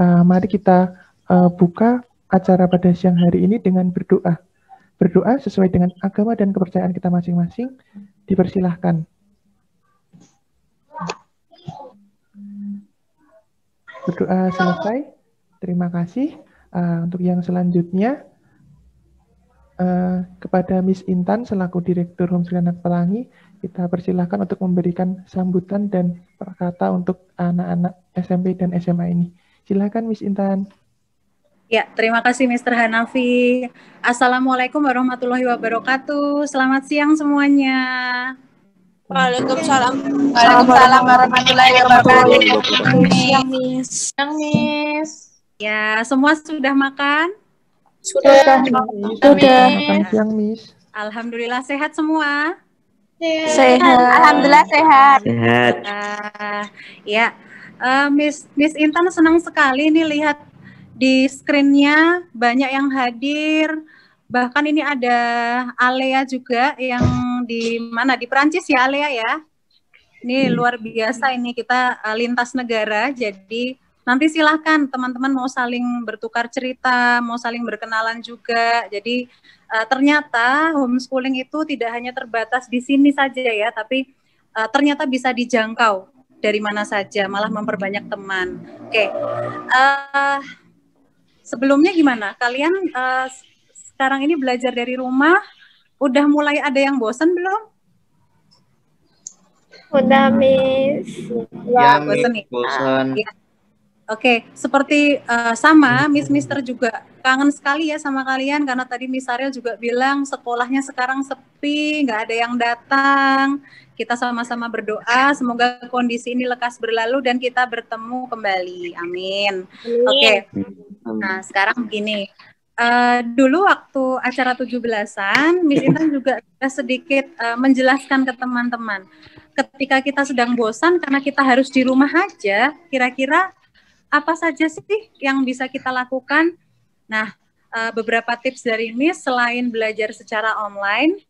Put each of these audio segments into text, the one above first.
Mari kita buka acara pada siang hari ini dengan berdoa. Berdoa sesuai dengan agama dan kepercayaan kita masing-masing. Dipersilahkan. Berdoa selesai. Terima kasih. Untuk yang selanjutnya, kepada Miss Intan selaku Direktur Homeschooling Anak Pelangi, kita persilahkan untuk memberikan sambutan dan perkata untuk anak-anak SMP dan SMA ini. Silakan Miss Intan. Ya, terima kasih Mr. Hanafi. Assalamualaikum warahmatullahi wabarakatuh. Selamat siang semuanya. Waalaikumsalam. Waalaikumsalam warahmatullahi wabarakatuh. Siang, Miss. Siang, Miss. Ya, semua sudah makan? Sudah. Makan siang, Miss. Alhamdulillah sehat semua. Sehat. Alhamdulillah sehat. Sehat. Ya, Miss Intan senang sekali nih lihat di screen-nya banyak yang hadir. Bahkan ini ada Alea juga yang di mana? Di Perancis ya, Alea ya. Ini luar biasa, ini kita lintas negara. Jadi nanti silahkan teman-teman mau saling bertukar cerita, mau saling berkenalan juga. Jadi ternyata homeschooling itu tidak hanya terbatas di sini saja ya, tapi ternyata bisa dijangkau dari mana saja, malah memperbanyak teman. Oke. Sebelumnya gimana? Kalian sekarang ini belajar dari rumah, udah mulai ada yang bosan belum? Udah, Miss. Ya, bosan nih. Bosan. Ya. Oke, seperti sama, Mister juga kangen sekali ya sama kalian, karena tadi Miss Ariel juga bilang sekolahnya sekarang sepi, nggak ada yang datang. Kita sama-sama berdoa, semoga kondisi ini lekas berlalu dan kita bertemu kembali. Amin. Oke. Nah, sekarang begini. Dulu waktu acara 17-an, Miss Intan juga sedikit menjelaskan ke teman-teman. Ketika kita sedang bosan karena kita harus di rumah aja, kira-kira apa saja sih yang bisa kita lakukan? Nah, beberapa tips dari Miss selain belajar secara online,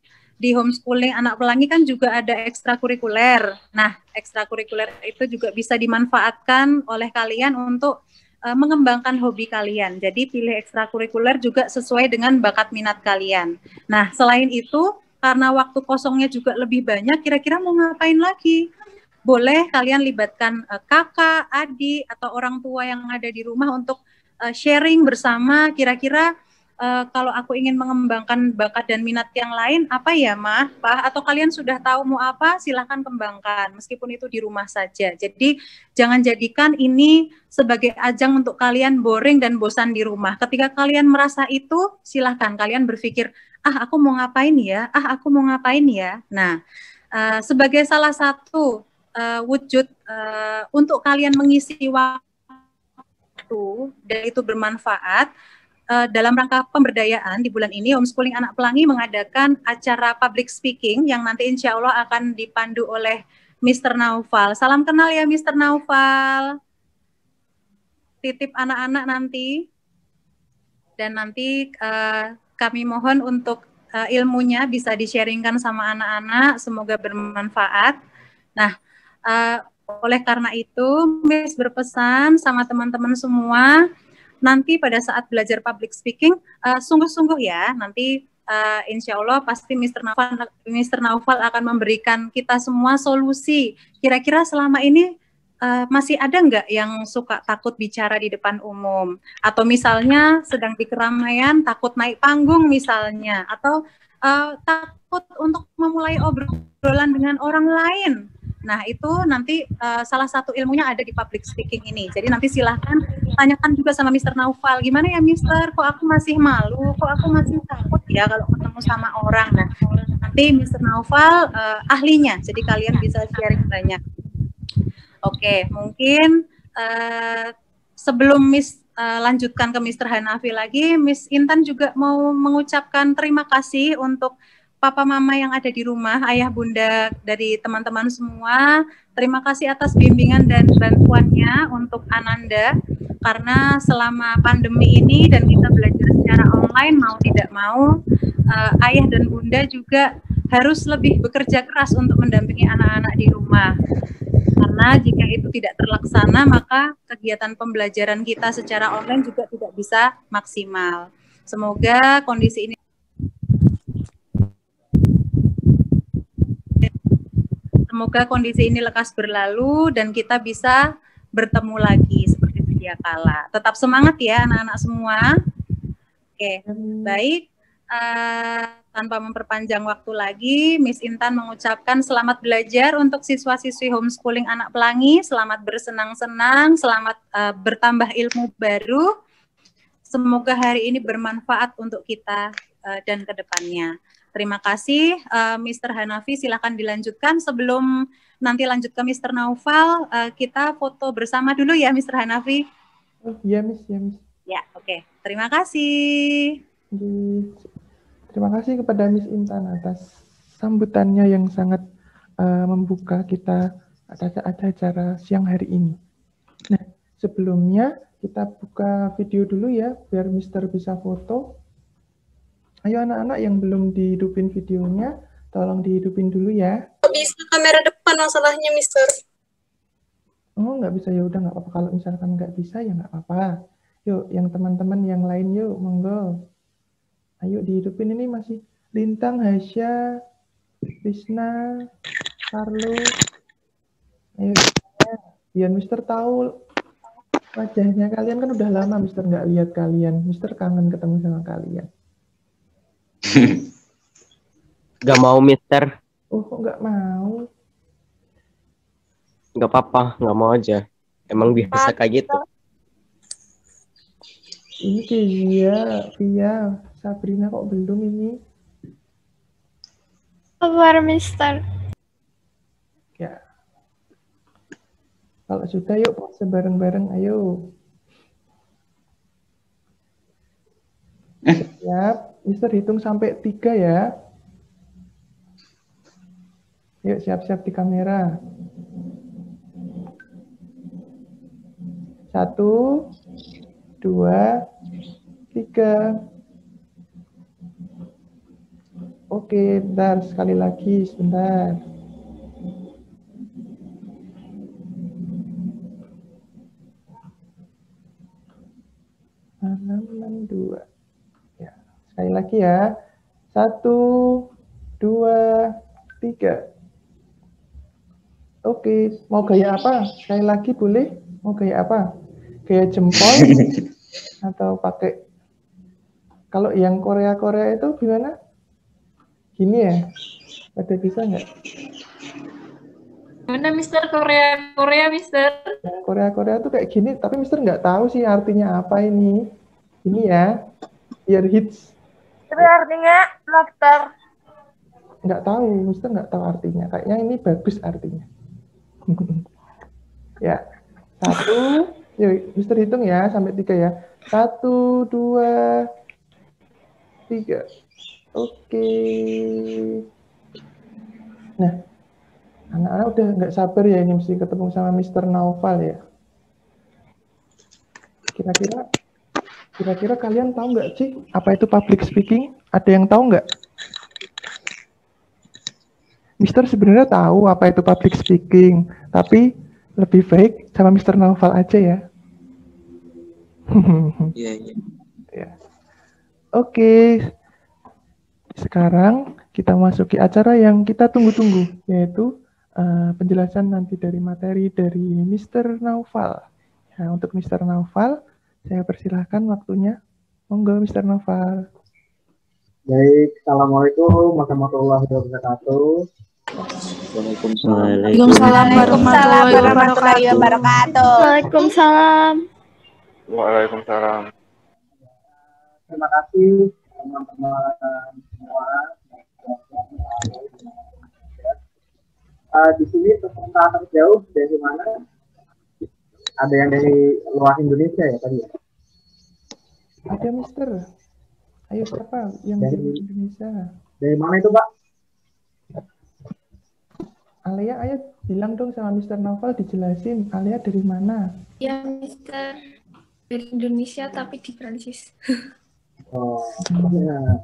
di homeschooling anak pelangi kan juga ada ekstrakurikuler. Nah, ekstrakurikuler itu juga bisa dimanfaatkan oleh kalian untuk mengembangkan hobi kalian. Jadi pilih ekstrakurikuler juga sesuai dengan bakat minat kalian. Nah, selain itu, karena waktu kosongnya juga lebih banyak, kira-kira mau ngapain lagi? Boleh kalian libatkan kakak, adik, atau orang tua yang ada di rumah untuk sharing bersama, kira-kira kalau aku ingin mengembangkan bakat dan minat yang lain, apa ya, Mah, Pak? Atau kalian sudah tahu mau apa, silahkan kembangkan, meskipun itu di rumah saja. Jadi, jangan jadikan ini sebagai ajang untuk kalian boring dan bosan di rumah. Ketika kalian merasa itu, silahkan kalian berpikir, aku mau ngapain ya? Aku mau ngapain ya? Nah, sebagai salah satu wujud untuk kalian mengisi waktu, dan itu bermanfaat, dalam rangka pemberdayaan di bulan ini, Homeschooling Anak Pelangi mengadakan acara public speaking yang nanti insya Allah akan dipandu oleh Mr. Naufal. Salam kenal ya Mr. Naufal. Titip anak-anak nanti. Dan nanti kami mohon untuk ilmunya bisa di-sharingkan sama anak-anak, semoga bermanfaat. Nah, oleh karena itu, Miss berpesan sama teman-teman semua, nanti pada saat belajar public speaking, sungguh-sungguh ya, nanti insya Allah pasti Mr. Naufal akan memberikan kita semua solusi. Kira-kira selama ini masih ada nggak yang suka takut bicara di depan umum? Atau misalnya sedang di keramaian, takut naik panggung misalnya, atau takut untuk memulai obrolan dengan orang lain. Nah, itu nanti salah satu ilmunya ada di public speaking ini. Jadi nanti silahkan tanyakan juga sama Mr. Naufal, gimana ya Mr., kok aku masih malu, kok aku masih takut ya kalau ketemu sama orang. Nah, nanti Mr. Naufal ahlinya, jadi kalian bisa sharing banyak. Oke, mungkin sebelum Miss lanjutkan ke Mr. Hanafi lagi, Miss Intan juga mau mengucapkan terima kasih untuk Papa Mama yang ada di rumah, Ayah Bunda dari teman-teman semua. Terima kasih atas bimbingan dan bantuannya untuk Ananda, karena selama pandemi ini dan kita belajar secara online, mau tidak mau, Ayah dan Bunda juga harus lebih bekerja keras untuk mendampingi anak-anak di rumah. Karena jika itu tidak terlaksana, maka kegiatan pembelajaran kita secara online juga tidak bisa maksimal. Semoga kondisi ini lekas berlalu dan kita bisa bertemu lagi seperti sedia kala. Tetap semangat ya anak-anak semua. Oke, baik. Tanpa memperpanjang waktu lagi, Miss Intan mengucapkan selamat belajar untuk siswa-siswi homeschooling anak pelangi. Selamat bersenang-senang, selamat bertambah ilmu baru. Semoga hari ini bermanfaat untuk kita dan ke depannya. Terima kasih, Mr. Hanafi. Silakan dilanjutkan. Sebelum nanti lanjut ke Mr. Naufal, kita foto bersama dulu ya, Mr. Hanafi. Oh, iya, Miss. Ya, Miss. Ya, oke. Terima kasih. Terima kasih kepada Miss Intan atas sambutannya yang sangat membuka kita ada acara siang hari ini. Nah, sebelumnya kita buka video dulu ya, biar Mister bisa foto. Ayo anak-anak yang belum dihidupin videonya, tolong dihidupin dulu ya. Bisa kamera depan masalahnya, Mister. Oh, nggak bisa, ya udah nggak apa-apa. Kalau misalkan nggak bisa ya nggak apa-apa. Yuk, yang teman-teman yang lain yuk, monggo. Ayo dihidupin, ini masih Lintang, Hasya, Krisna, Carlo. Ayo, biar Mister tahu wajahnya. Kalian kan udah lama Mister nggak lihat kalian. Mister kangen ketemu sama kalian. Gak mau, Mister. Oh, kok nggak mau? Gak apa-apa, gak mau aja. Emang biasa kayak gitu. Ini Via, Sabrina kok belum ini? Sabar, Mister. Ya. Kalau sudah yuk pose bareng-bareng, ayo. Siap, Mister hitung sampai 3 ya. Yuk siap-siap di kamera. 1, 2, 3. Oke, bentar, sekali lagi, sebentar. Halaman 2. Ya, sekali lagi ya. 1, 2, 3. Oke, mau gaya apa? Sekali lagi boleh? Mau gaya apa? Gaya jempol? Atau pakai, kalau yang Korea-Korea itu gimana? Gini ya? Ada bisa nggak? Mana Mister Korea, Mister? Korea-Korea tuh kayak gini, tapi Mister nggak tahu sih artinya apa ini. Ini ya, biar hits. Itu artinya lobster. Nggak tahu, Mister nggak tahu artinya. Kayaknya ini bagus artinya. Ya, 1, yuk Mister hitung ya sampai 3 ya. 1, 2, 3. Oke. Nah, anak-anak udah nggak sabar ya ini mesti ketemu sama Mr. Naufal ya. Kira-kira kalian tahu nggak sih apa itu public speaking? Ada yang tahu nggak? Mister sebenarnya tahu apa itu public speaking, tapi lebih baik sama Mr. Naufal aja ya. Iya. Ya. Oke. Sekarang kita masuki acara yang kita tunggu-tunggu, yaitu penjelasan nanti dari materi dari Mr. Naufal. Ya, untuk Mr. Naufal, saya persilahkan waktunya. Monggo Mr. Naufal. Baik, Assalamualaikum warahmatullahi wabarakatuh. Waalaikumsalam warahmatullahi wabarakatuh. Waalaikumsalam. Waalaikumsalam. Terima kasih teman-teman semua. Di sini peserta terjauh dari mana? Ada yang dari luar Indonesia ya tadi? Ada Mister. Ayo siapa yang dari Indonesia? Dari mana itu Pak? Alia, ayo bilang dong sama Mr. Naufal, dijelasin. Alia dari mana? Ya, Mister. Dari Indonesia tapi di Prancis. Oh, ya.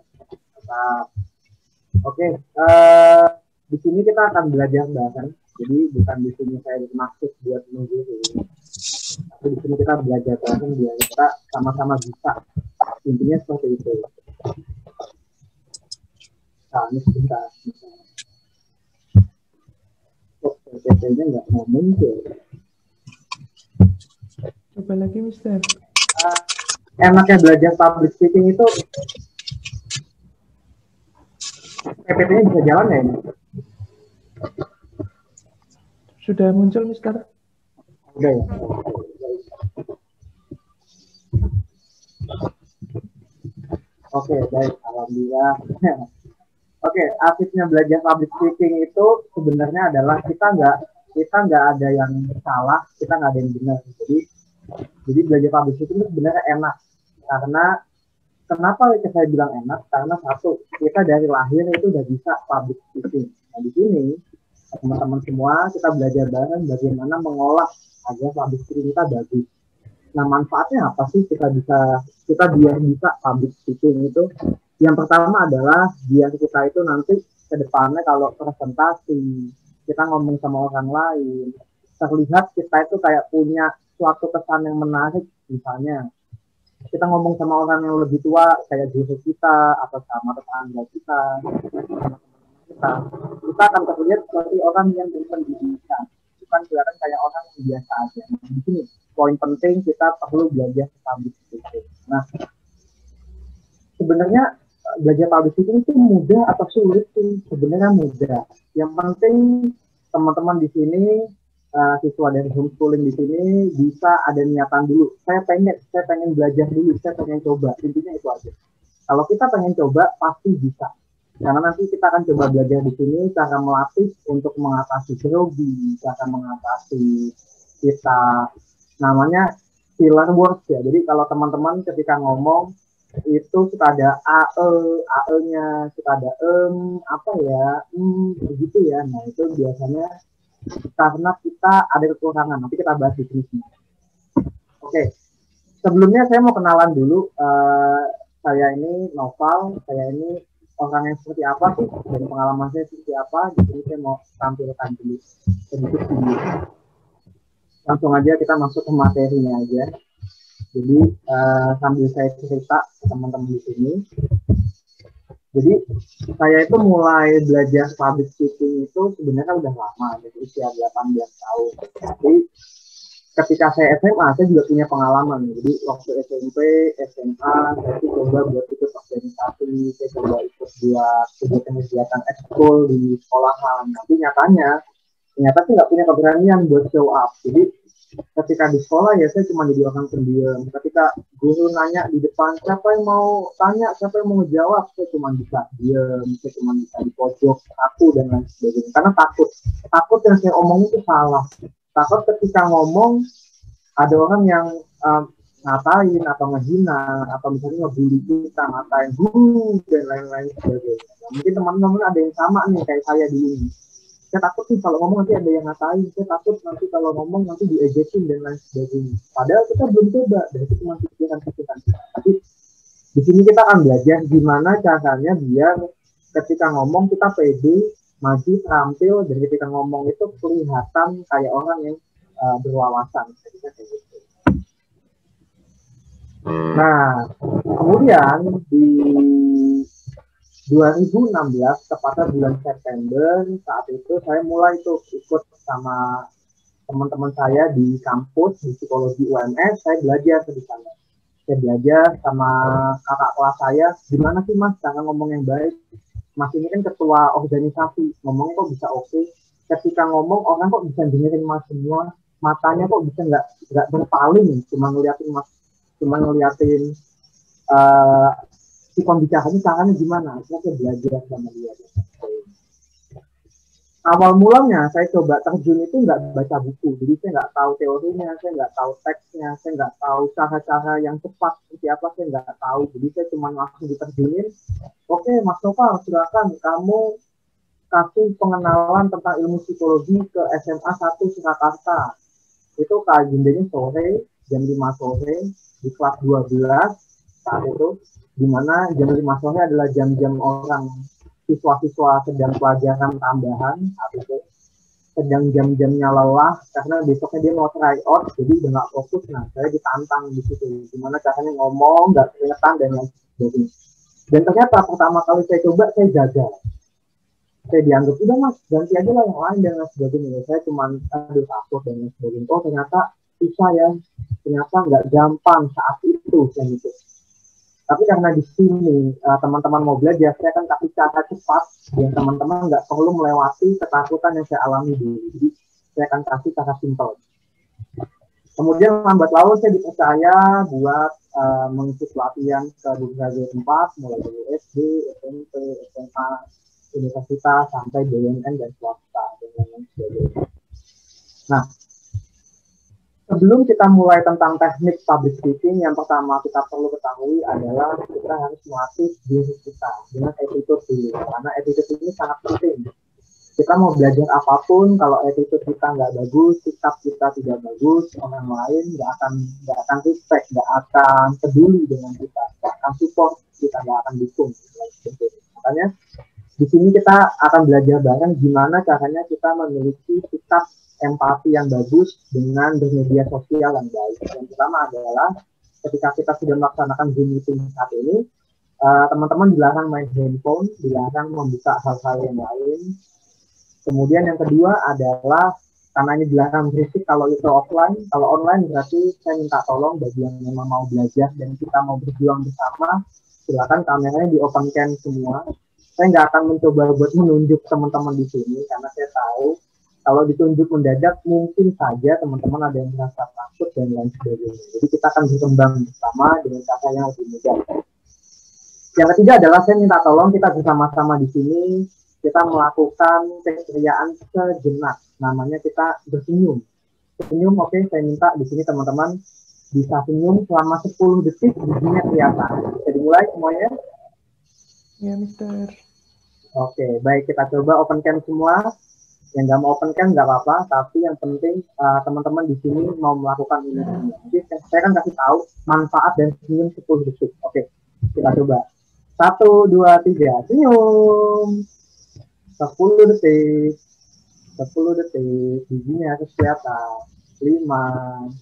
Oke, di sini kita akan belajar bahasa Jadi bukan di sini saya maksud buat mengguru, tapi di sini kita belajar bareng biar kita sama-sama bisa. Intinya seperti itu. Nah, ini sebentar. Oh, PPT-nya nggak mau muncul. Coba lagi, Mister. Enaknya belajar public speaking itu PPT-nya bisa jalan ya ini? Sudah muncul, Mister? Udah ya? Oke, baik. Alhamdulillah. Oke, asiknya belajar public speaking itu sebenarnya adalah kita nggak ada yang salah, kita nggak ada yang benar. Jadi belajar public speaking itu sebenarnya enak. Karena kenapa saya bilang enak? Karena satu, kita dari lahir itu udah bisa public speaking. Nah, di sini teman-teman semua kita belajar bareng bagaimana mengolah agar public speaking kita bagus. Nah, manfaatnya apa sih kita biar bisa public speaking itu? Yang pertama adalah biar kita itu nanti ke depannya kalau presentasi, kita ngomong sama orang lain, terlihat kita itu kayak punya suatu kesan yang menarik. Misalnya kita ngomong sama orang yang lebih tua kayak guru kita atau sama tetangga kita akan terlihat seperti orang yang berpendidikan, bukan kelihatan kayak orang yang biasa aja. Nah, di sini poin penting kita perlu belajar public speaking. Nah, sebenarnya belajar public speaking itu mudah atau sulit sih? Sebenarnya mudah. Yang penting teman-teman di sini, siswa dari homeschooling di sini bisa ada niatan dulu. Saya pengen belajar dulu, saya pengen coba. Intinya itu aja. Kalau kita pengen coba, pasti bisa. Karena nanti kita akan coba belajar di sini cara melatih untuk mengatasi grogi, cara mengatasi kita namanya filler words ya. Jadi kalau teman-teman ketika ngomong itu suka ada AE-nya, suka ada apa ya, begitu ya. Nah, itu biasanya karena kita ada kekurangan. Nanti kita bahas di sini. Oke. Sebelumnya saya mau kenalan dulu. Saya ini Noval, saya ini orang yang seperti apa sih, dari pengalaman saya seperti apa. Di sini saya mau tampilkan dulu sedikit video. Langsung aja kita masuk ke materinya aja. Jadi sambil saya cerita ke teman-teman di sini. Jadi saya itu mulai belajar public speaking itu sebenarnya udah lama, dari usia 18 tahun. Tapi ketika saya SMA, saya juga punya pengalaman. Jadi waktu SMP, SMA, saya itu coba buat ikut organisasi, saya coba ikut buat kegiatan ekskul di sekolahan. Tapi ternyata sih nggak punya keberanian buat show up. Jadi ketika di sekolah ya saya cuma jadi orang pendiam. Ketika guru nanya di depan, siapa yang mau tanya, siapa yang mau ngejawab, saya cuma bisa diam, saya cuma bisa di pojok aku dan lain sebagainya. Karena takut yang saya omongin itu salah. Takut ketika ngomong ada orang yang ngatain atau ngehina atau misalnya ngebully kita, ngatain dan lain-lain sebagainya. Nah, mungkin teman-teman ada yang sama nih kayak saya dulu. Saya takut sih kalau ngomong nanti ada yang ngatain, saya takut nanti kalau ngomong nanti diejekin dan lain sebagainya. Padahal kita belum coba, dan itu cuma pikiran-pikiran. Tapi di sini kita akan belajar gimana caranya biar ketika ngomong kita pede, maju, terampil, dan ketika ngomong itu kelihatan kayak orang yang berwawasan. Nah, kemudian di 2016, tepatnya bulan September, saat itu saya mulai tuh ikut sama teman-teman saya di kampus di psikologi UMS. Saya belajar di sana. Saya belajar sama kakak kelas saya, gimana sih mas cara ngomong yang baik. Mas ini kan ketua organisasi, ngomong kok bisa oke. Ketika ngomong orang kok bisa dengerin mas semua, matanya kok bisa nggak berpaling, cuma ngeliatin mas, cuma ngeliatin si pembicaranya caranya gimana. Saya belajar sama dia. Awal mulanya saya coba terjun itu nggak baca buku, jadi saya nggak tahu teorinya, saya nggak tahu teksnya, saya nggak tahu cara-cara yang tepat seperti apa, saya nggak tahu. Jadi saya cuma langsung diterjunin. Oke, Mas Noval, silakan kamu kasih pengenalan tentang ilmu psikologi ke SMA 1 Surakarta. Itu agendanya sore, jam 5 sore di kelas 12 saat itu, di mana jam 5 sore adalah jam-jam orang siswa-siswa sedang pelajaran tambahan saat itu. kadang jam-jamnya lelah karena besoknya dia mau try out, jadi udah nggak fokus. Nah, saya ditantang di situ, gimana caranya ngomong, nggak keringetan dan lain sebagainya. Dan ternyata pertama kali saya coba, saya gagal. Saya dianggap, udah mas, ganti aja lah yang lain dan lain sebagainya. Saya cuma aduh takut dan lain sebagainya. Oh ternyata susah ya, ternyata nggak gampang saat itu saya gitu. Tapi karena di sini teman-teman mau belajar, saya akan kasih cara cepat dan teman-teman nggak perlu melewati ketakutan yang saya alami dulu. Jadi saya akan kasih cara simpel. Kemudian lambat laun saya dipercaya buat mengikuti latihan ke berbagai tempat, mulai dari SD, SMP, SMA, universitas, sampai BUMN dan swasta dan lain sebagainya. Nah, sebelum kita mulai tentang teknik public speaking, yang pertama kita perlu ketahui adalah kita harus melatih diri kita dengan attitude dulu, karena attitude ini sangat penting. Kita mau belajar apapun, kalau attitude kita nggak bagus, sikap kita tidak bagus, orang lain nggak akan respect, nggak akan peduli dengan kita, nggak akan support kita, nggak akan dukung. Makanya di sini kita akan belajar bareng gimana caranya kita memiliki sikap empati yang bagus dengan bermedia sosial yang baik. Yang pertama adalah ketika kita sudah melaksanakan Zoom meeting saat ini, teman-teman dilarang main handphone, dilarang membuka hal-hal yang lain. Kemudian yang kedua adalah karena ini dilarang berisik kalau itu offline, kalau online berarti saya minta tolong bagi yang memang mau belajar dan kita mau berjuang bersama, silakan kameranya di open cam semua. Saya nggak akan mencoba buat menunjuk teman-teman di sini karena saya tahu kalau ditunjuk mendadak mungkin saja teman-teman ada yang merasa takut dan lain sebagainya. Jadi kita akan berkembang bersama dengan cara yang lebih mudah. Yang ketiga adalah saya minta tolong kita bersama-sama di sini kita melakukan keceriaan sejenak. Namanya kita bersenyum. Senyum, oke, saya minta di sini teman-teman bisa senyum selama 10 detik giginya kelihatan. Bisa dimulai semuanya? Ya, Mister. Oke, baik, kita coba open cam semua. Yang nggak mau open cam nggak apa-apa, tapi yang penting teman-teman di sini mau melakukan ini. Jadi saya kan kasih tahu manfaat dan senyum 10 detik. Oke, kita coba. 1, 2, 3, senyum. 10 detik. 10 detik, giginya harus kelihatan. 5,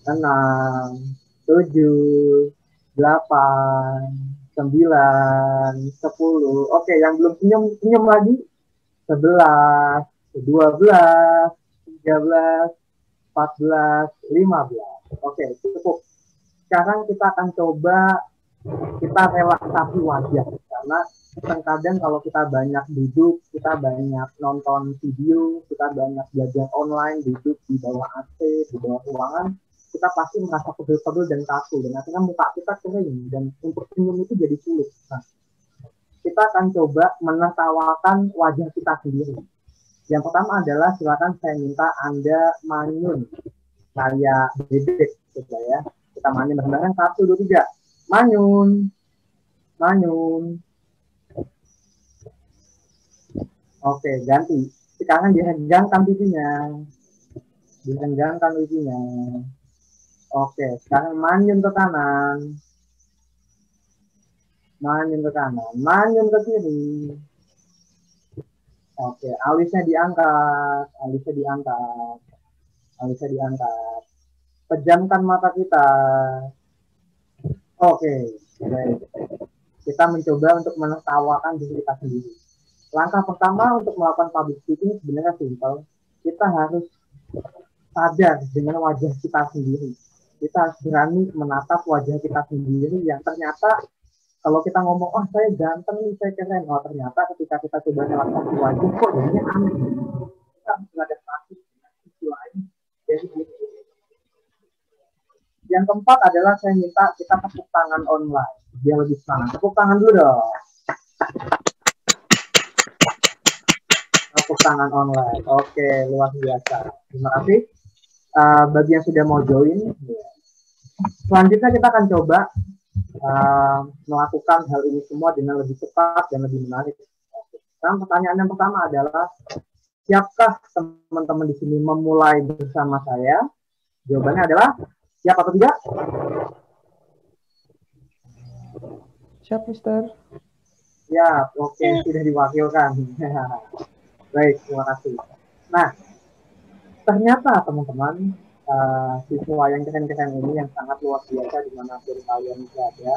6, 7, 8, 9, 10. Oke, yang belum senyum lagi. 11, 12, 13, 14, 15. Oke, cukup. Sekarang kita akan coba kita relaksasi wajah. Karena terkadang kalau kita banyak duduk, kita banyak nonton video, kita banyak belajar online, duduk di bawah AC, di bawah ruangan, kita pasti merasa pegel-pegel dan kaku. Dan akhirnya muka kita kering. Dan untuk senyum itu jadi sulit. Nah, kita akan coba menertawakan wajah kita sendiri. Yang pertama adalah silakan saya minta Anda manyun kayak bebek, coba ya. Kita manyun bareng-bareng 1, 2, 3. Manyun, manyun. Oke, ganti. Sekarang dihenggangkan pipinya, dihenggangkan pipinya. Oke, sekarang manyun ke kanan. Manyun ke kanan, manyun ke kiri. Oke, alisnya diangkat, alisnya diangkat, alisnya diangkat. Pejamkan mata kita. Oke, baik. Kita mencoba untuk menertawakan diri kita sendiri. Langkah pertama untuk melakukan public speaking sebenarnya simpel. Kita harus sadar dengan wajah kita sendiri. Kita harus berani menatap wajah kita sendiri yang ternyata kalau kita ngomong, oh saya ganteng nih, saya keren. Oh ternyata ketika kita coba melakukan wajah, kok jadinya aneh. Kita harus beradaptasi dengan isu lain. Yang keempat adalah saya minta kita tepuk tangan online. Biar lebih semangat. Tepuk tangan dulu dong. Tepuk tangan online. Oke, luar biasa. Terima kasih. Bagi yang sudah mau join. Selanjutnya kita akan coba melakukan hal ini semua dengan lebih cepat dan lebih menarik. Sekarang pertanyaan yang pertama adalah, siapkah teman-teman di sini memulai bersama saya? Jawabannya adalah siap atau tidak? Siap, Mister. Ya, oke, sudah diwakilkan. Baik, terima kasih. Nah, ternyata teman-teman, siswa yang keren-keren ini yang sangat luar biasa dimanapun kalian berada,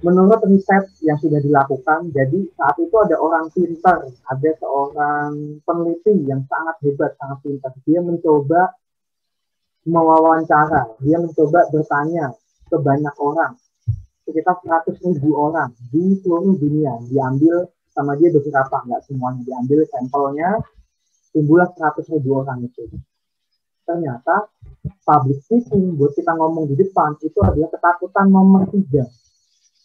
menurut riset yang sudah dilakukan, jadi saat itu ada orang pintar, ada seorang peneliti yang sangat hebat, sangat pintar. Dia mencoba mewawancara, dia mencoba bertanya ke banyak orang, sekitar 100.000 orang di seluruh dunia. Diambil sama dia beberapa, nggak semuanya, diambil sampelnya, timbullah 100.000 orang itu. Ternyata public speaking, buat kita ngomong di depan, itu adalah ketakutan nomor 3.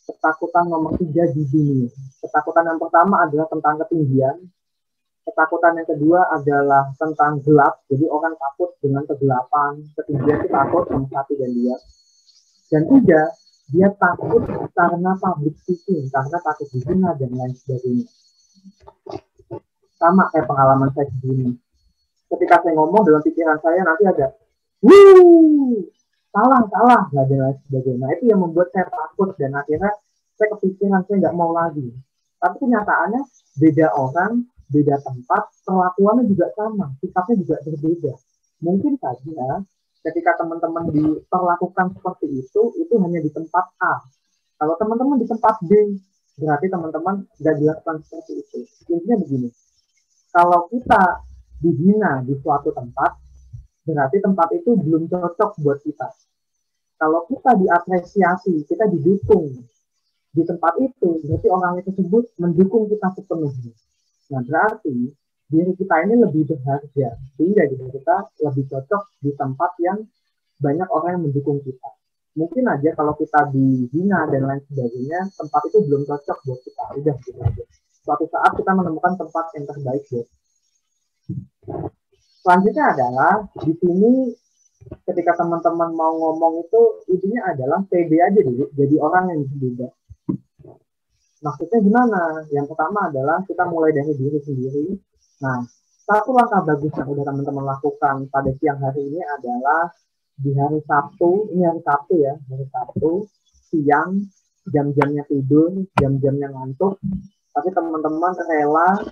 Ketakutan nomor 3 di dunia. Ketakutan yang pertama adalah tentang ketinggian. Ketakutan yang kedua adalah tentang gelap. Jadi orang takut dengan kegelapan. Ketinggian itu takut nomor 1 dan 2. Dan 3, dia takut karena public speaking, karena takut dihina dan lain sebagainya. Sama kayak pengalaman saya sebelumnya. Ketika saya ngomong dalam pikiran saya nanti ada salah, dan lain sebagainya. Nah, itu yang membuat saya takut dan akhirnya saya kepikiran saya nggak mau lagi. Tapi kenyataannya beda orang, beda tempat, perlakuannya juga sama, sikapnya juga berbeda. Mungkin saja ketika teman-teman diperlakukan seperti itu hanya di tempat A. Kalau teman-teman di tempat B, berarti teman-teman nggak dilakukan seperti itu. Intinya begini, kalau kita dihina di suatu tempat, berarti tempat itu belum cocok buat kita. Kalau kita diapresiasi, kita didukung di tempat itu, berarti orang tersebut mendukung kita sepenuhnya. Nah, berarti diri kita ini lebih berharga, sehingga diri kita lebih cocok di tempat yang banyak orang yang mendukung kita. Mungkin aja kalau kita dihina dan lain sebagainya, tempat itu belum cocok buat kita. Udah gitu aja. Suatu saat kita menemukan tempat yang terbaik buat. Selanjutnya adalah di sini ketika teman-teman mau ngomong itu intinya adalah pede aja dulu, jadi orang yang berbeda. Maksudnya gimana? Yang pertama adalah kita mulai dari diri sendiri. Nah, satu langkah bagus yang udah teman-teman lakukan pada siang hari ini adalah di hari Sabtu, ini hari Sabtu ya, hari Sabtu siang, jam-jamnya tidur, jam-jamnya ngantuk, tapi teman-teman rela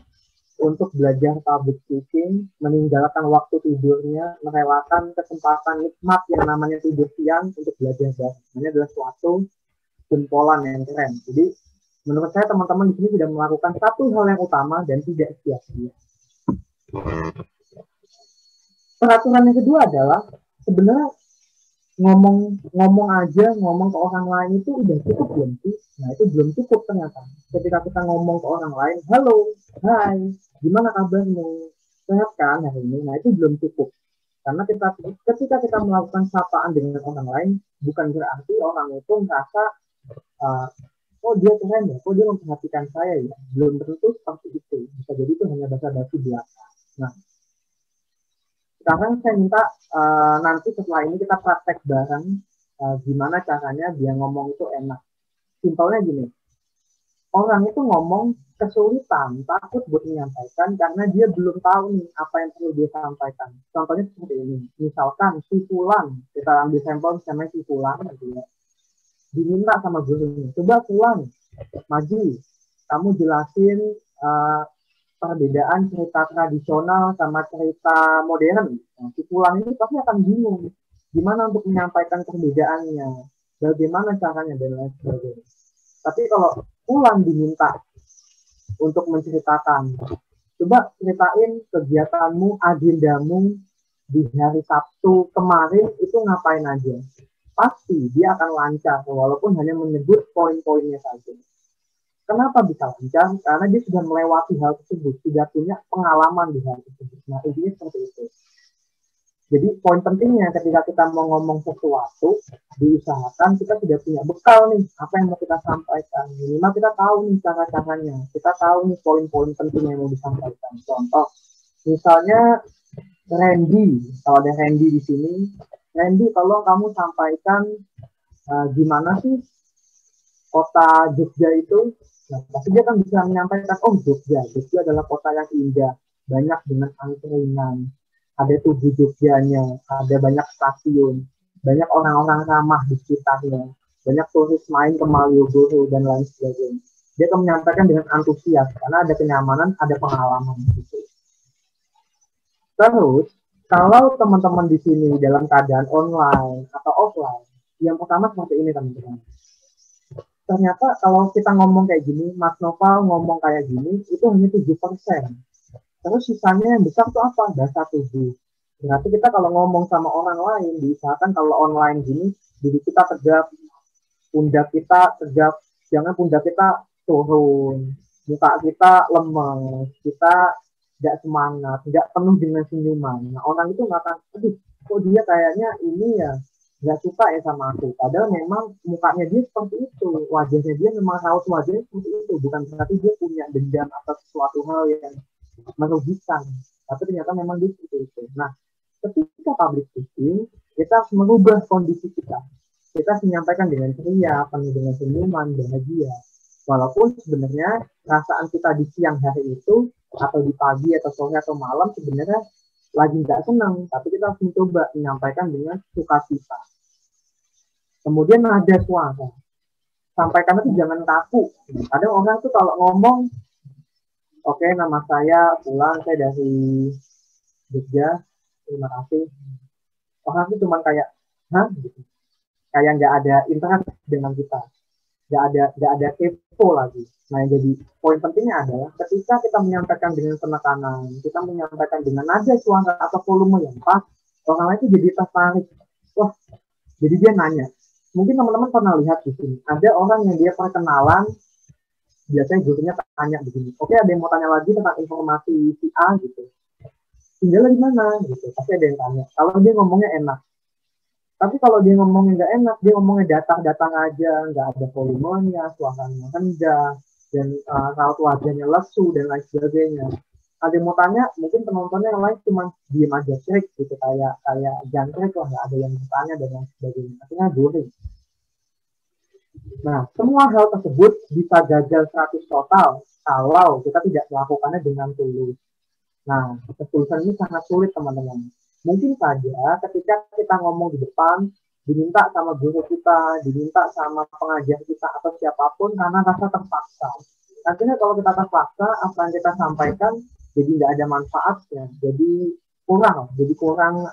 untuk belajar public speaking, meninggalkan waktu tidurnya, merelakan kesempatan nikmat yang namanya tidur siang untuk belajar bahasa. Ini adalah suatu jempolan yang keren. Jadi, menurut saya teman-teman di sini sudah melakukan satu hal yang utama dan tidak sia-sia. Peraturan yang kedua adalah sebenarnya ngomong aja, ngomong ke orang lain itu udah cukup belum sih? Nah, itu belum cukup ternyata. Ketika kita ngomong ke orang lain, halo, hai, gimana kabarmu? Sehat kan hari ini? Nah, itu belum cukup. Karena ketika kita melakukan sapaan dengan orang lain, bukan berarti orang itu merasa, oh dia keren ya, oh dia memperhatikan saya ya. Belum tentu seperti itu. Bisa jadi itu hanya basa-basi biasa. Nah, sekarang saya minta nanti setelah ini kita praktek bareng gimana caranya dia ngomong itu enak. Simpelnya gini, orang itu ngomong kesulitan, takut buat menyampaikan karena dia belum tahu nih apa yang perlu dia sampaikan. Contohnya seperti ini, misalkan si Fulan, kita ambil sampel namanya si Fulan, gitu ya. Diminta sama gurunya, coba Fulan, maju, kamu jelasin perbedaan cerita tradisional sama cerita modern. Nah, si Fulan ini pasti akan bingung gimana untuk menyampaikan perbedaannya, bagaimana caranya dan lain sebagainya. Tapi kalau Fulan diminta untuk menceritakan, coba ceritain kegiatanmu, agendamu di hari Sabtu kemarin itu ngapain aja. Pasti dia akan lancar walaupun hanya menyebut poin-poinnya saja. Kenapa bisa lancar? Karena dia sudah melewati hal tersebut, sudah punya pengalaman di hal tersebut. Nah, intinya seperti itu. Jadi, poin pentingnya ketika kita mau ngomong sesuatu, diusahakan kita sudah punya bekal nih, apa yang mau kita sampaikan. Minimal kita tahu nih cara-caranya, kita tahu nih poin-poin penting yang mau disampaikan. Contoh, misalnya Randy, kalau ada Randy di sini, Randy, tolong kamu sampaikan gimana sih kota Jogja itu. Nah, pasti dia kan bisa menyampaikan, oh Jogja adalah kota yang indah, banyak dengan angkringan, ada 7 Jogjanya, ada banyak stasiun, banyak orang-orang ramah di sekitarnya, banyak turis main ke Malioboro dan lain sebagainya. Dia akan menyampaikan dengan antusias, karena ada kenyamanan, ada pengalaman gitu. Terus, kalau teman-teman di sini dalam keadaan online atau offline, yang pertama seperti ini teman-teman. Ternyata kalau kita ngomong kayak gini, Mas Noval ngomong kayak gini, itu hanya 7%. Terus sisanya yang besar itu apa? Bahasa tubuh. Berarti kita kalau ngomong sama orang lain, diusahakan kalau online gini, diri kita tegap, pundak kita tegap, jangan pundak kita turun, muka kita lemes, kita nggak semangat, nggak penuh dengan senyuman. Nah, orang itu nggak akan, aduh, kok dia kayaknya ini ya, nggak suka ya sama aku. Padahal memang mukanya dia seperti itu, wajahnya dia memang raut wajahnya seperti itu. Bukan berarti dia punya dendam atas sesuatu hal yang merugikan. Tapi ternyata memang dia seperti itu. Nah, ketika public speaking, kita harus merubah kondisi kita. Kita harus menyampaikan dengan ceria, penuh dengan senyuman, bahagia. Walaupun sebenarnya perasaan kita di siang hari itu, atau di pagi, atau sore, atau malam, sebenarnya lagi nggak senang, tapi kita harus mencoba menyampaikan dengan sukacita. Kemudian nada suara. Sampaikan itu jangan kaku. Kadang orang tuh kalau ngomong, oke, nama saya Fulan, saya dari Jogja, terima kasih. Orang itu cuma kayak, hah? Gitu. Kayak nggak ada interaksi dengan kita. Nggak ada kepo lagi. Nah, yang jadi poin pentingnya adalah ketika kita menyampaikan dengan penekanan, kita menyampaikan dengan nada suara atau volume yang pas, orang lain itu jadi tertarik. Wah, jadi dia nanya. Mungkin teman-teman pernah lihat di sini, ada orang yang dia perkenalan, biasanya gurunya tanya begini, oke, ada yang mau tanya lagi tentang informasi si A gitu. Tinggal di mana gitu, pasti ada yang tanya. Kalau dia ngomongnya enak. Tapi kalau dia ngomongnya nggak enak, dia ngomongnya datang-datang aja, nggak ada volumenya, suaranya rendah, dan raut wajahnya lesu, dan lain sebagainya. Ada yang mau tanya, mungkin penontonnya yang lain cuma diem aja, cerik gitu, kayak jangkrik lah, nggak ada yang bertanya, dan lain sebagainya. Artinya boring. Nah, semua hal tersebut bisa gagal 100 total, kalau kita tidak melakukannya dengan tulus. Nah, ketulusan ini sangat sulit, teman-teman. Mungkin saja ketika kita ngomong di depan, diminta sama guru kita, diminta sama pengajar kita atau siapapun karena rasa terpaksa. Artinya kalau kita terpaksa, apa yang kita sampaikan jadi nggak ada manfaatnya, jadi kurang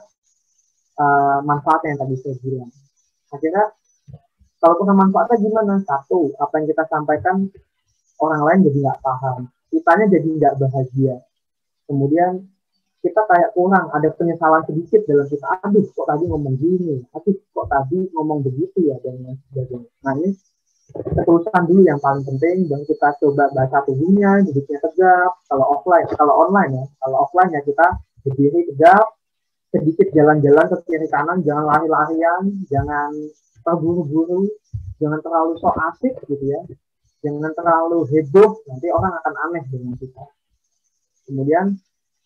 manfaatnya yang tadi saya bilang. Akhirnya kalau kurang manfaatnya gimana? Satu, apa yang kita sampaikan orang lain jadi nggak paham, kitanya jadi nggak bahagia. Kemudian kita kayak kurang, ada penyesalan sedikit dalam kita, aduh kok tadi ngomong gini, aduh kok tadi ngomong begitu ya, dan lain sebagainya. Nah, ini ketulusan dulu yang paling penting, dan kita coba bahasa tubuhnya, duduknya tegap. Kalau online ya kita berdiri tegap, sedikit jalan-jalan ke kiri kanan, jangan lari-larian, jangan terburu-buru, jangan terlalu sok asik gitu ya, jangan terlalu heboh, nanti orang akan aneh dengan kita. Kemudian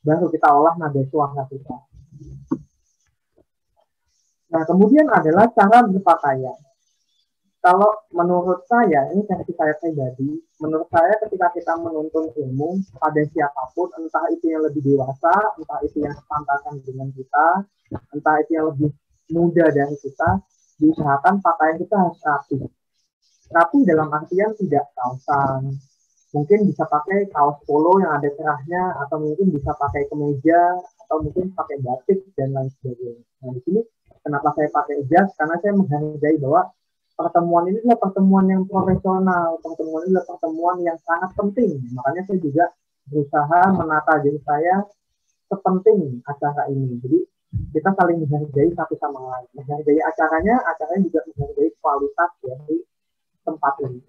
baru kita olah nada suara kita. Nah, kemudian adalah cara berpakaian. Kalau menurut saya, ini versi saya pribadi, menurut saya ketika kita menuntun ilmu pada siapapun, entah itu yang lebih dewasa, entah itu yang sepantasan dengan kita, entah itu yang lebih muda dari kita, diusahakan pakaian kita harus rapi. Rapi dalam artian tidak kaosan. Mungkin bisa pakai kaos polo yang ada kerahnya, atau mungkin bisa pakai kemeja, atau mungkin pakai batik, dan lain sebagainya. Nah, di sini kenapa saya pakai jas? Karena saya menghargai bahwa pertemuan ini adalah pertemuan yang profesional, pertemuan ini adalah pertemuan yang sangat penting. Makanya saya juga berusaha menata diri saya sepenting acara ini. Jadi kita saling menghargai satu sama lain. Menghargai acaranya juga menghargai kualitas dari tempat ini.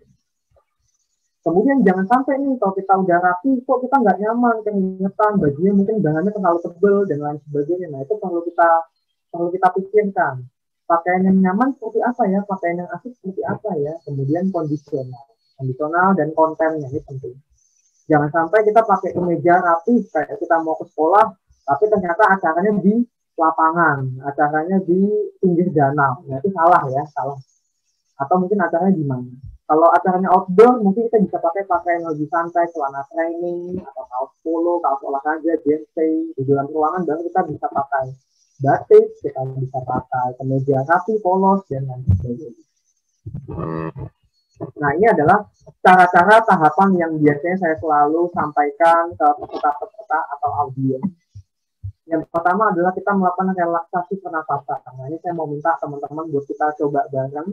Kemudian jangan sampai nih kalau kita udah rapi, kok kita nggak nyaman, keringetan, bajunya mungkin bahannya terlalu tebal dan lain sebagainya. Nah, itu perlu kita pikirkan. Pakaian yang nyaman seperti apa ya, pakaian yang asik seperti apa ya. Kemudian kondisional dan kontennya ini penting. Jangan sampai kita pakai kemeja rapi kayak kita mau ke sekolah, tapi ternyata acaranya di lapangan, acaranya di pinggir danau. Nah, itu salah. Atau mungkin acaranya di mana? Kalau acaranya outdoor, mungkin kita bisa pakai pakaian yang lebih santai, celana training, atau kaos polo, kaos olahraga, jersey. Di dalam ruangan baru kita bisa pakai batik, kita bisa pakai kemeja rapi, polos, dan lain sebagainya. Nah, ini adalah cara-cara tahapan yang biasanya saya selalu sampaikan ke peserta-peserta atau audiens. Yang pertama adalah kita melakukan relaksasi pernapasan. Nah, ini saya mau minta teman-teman buat kita coba bareng.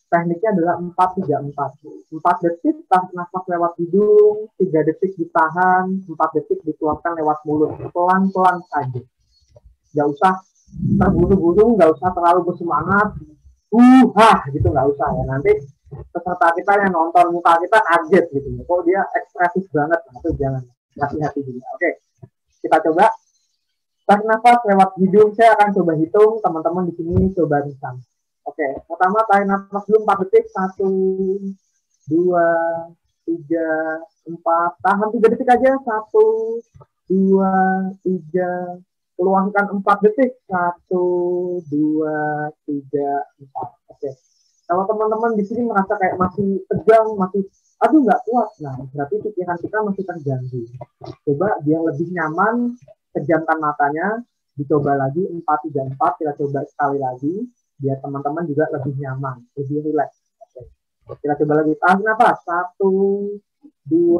Tekniknya adalah 4-3-4. 4 detik tarik nafas lewat hidung, 3 detik ditahan, 4 detik dikeluarkan lewat mulut. Pelan-pelan saja. Nggak usah terburu-buru, nggak usah terlalu bersemangat. Gitu nggak usah ya. Nanti peserta kita yang nonton muka kita kaget gitu. Kok dia ekspresif banget. Nah, itu jangan. Hati-hati juga. Oke. Kita coba. Tarik nafas lewat hidung, saya akan coba hitung, teman-teman di sini coba bisa. Oke, pertama tarik nafas dulu 4 detik, 1, 2, 3, 4, tahan 3 detik aja, 1, 2, 3, keluarkan 4 detik, 1, 2, 3, 4. Oke, kalau teman-teman di sini merasa kayak masih tegang, masih aduh nggak kuat, nah berarti pikiran kita masih terganggu. Coba biar lebih nyaman, pejamkan matanya, dicoba lagi 4-3-4, kita coba sekali lagi biar teman-teman juga lebih nyaman, lebih rileks. Oke. Kita coba lagi, tahan nafas, 1, 2,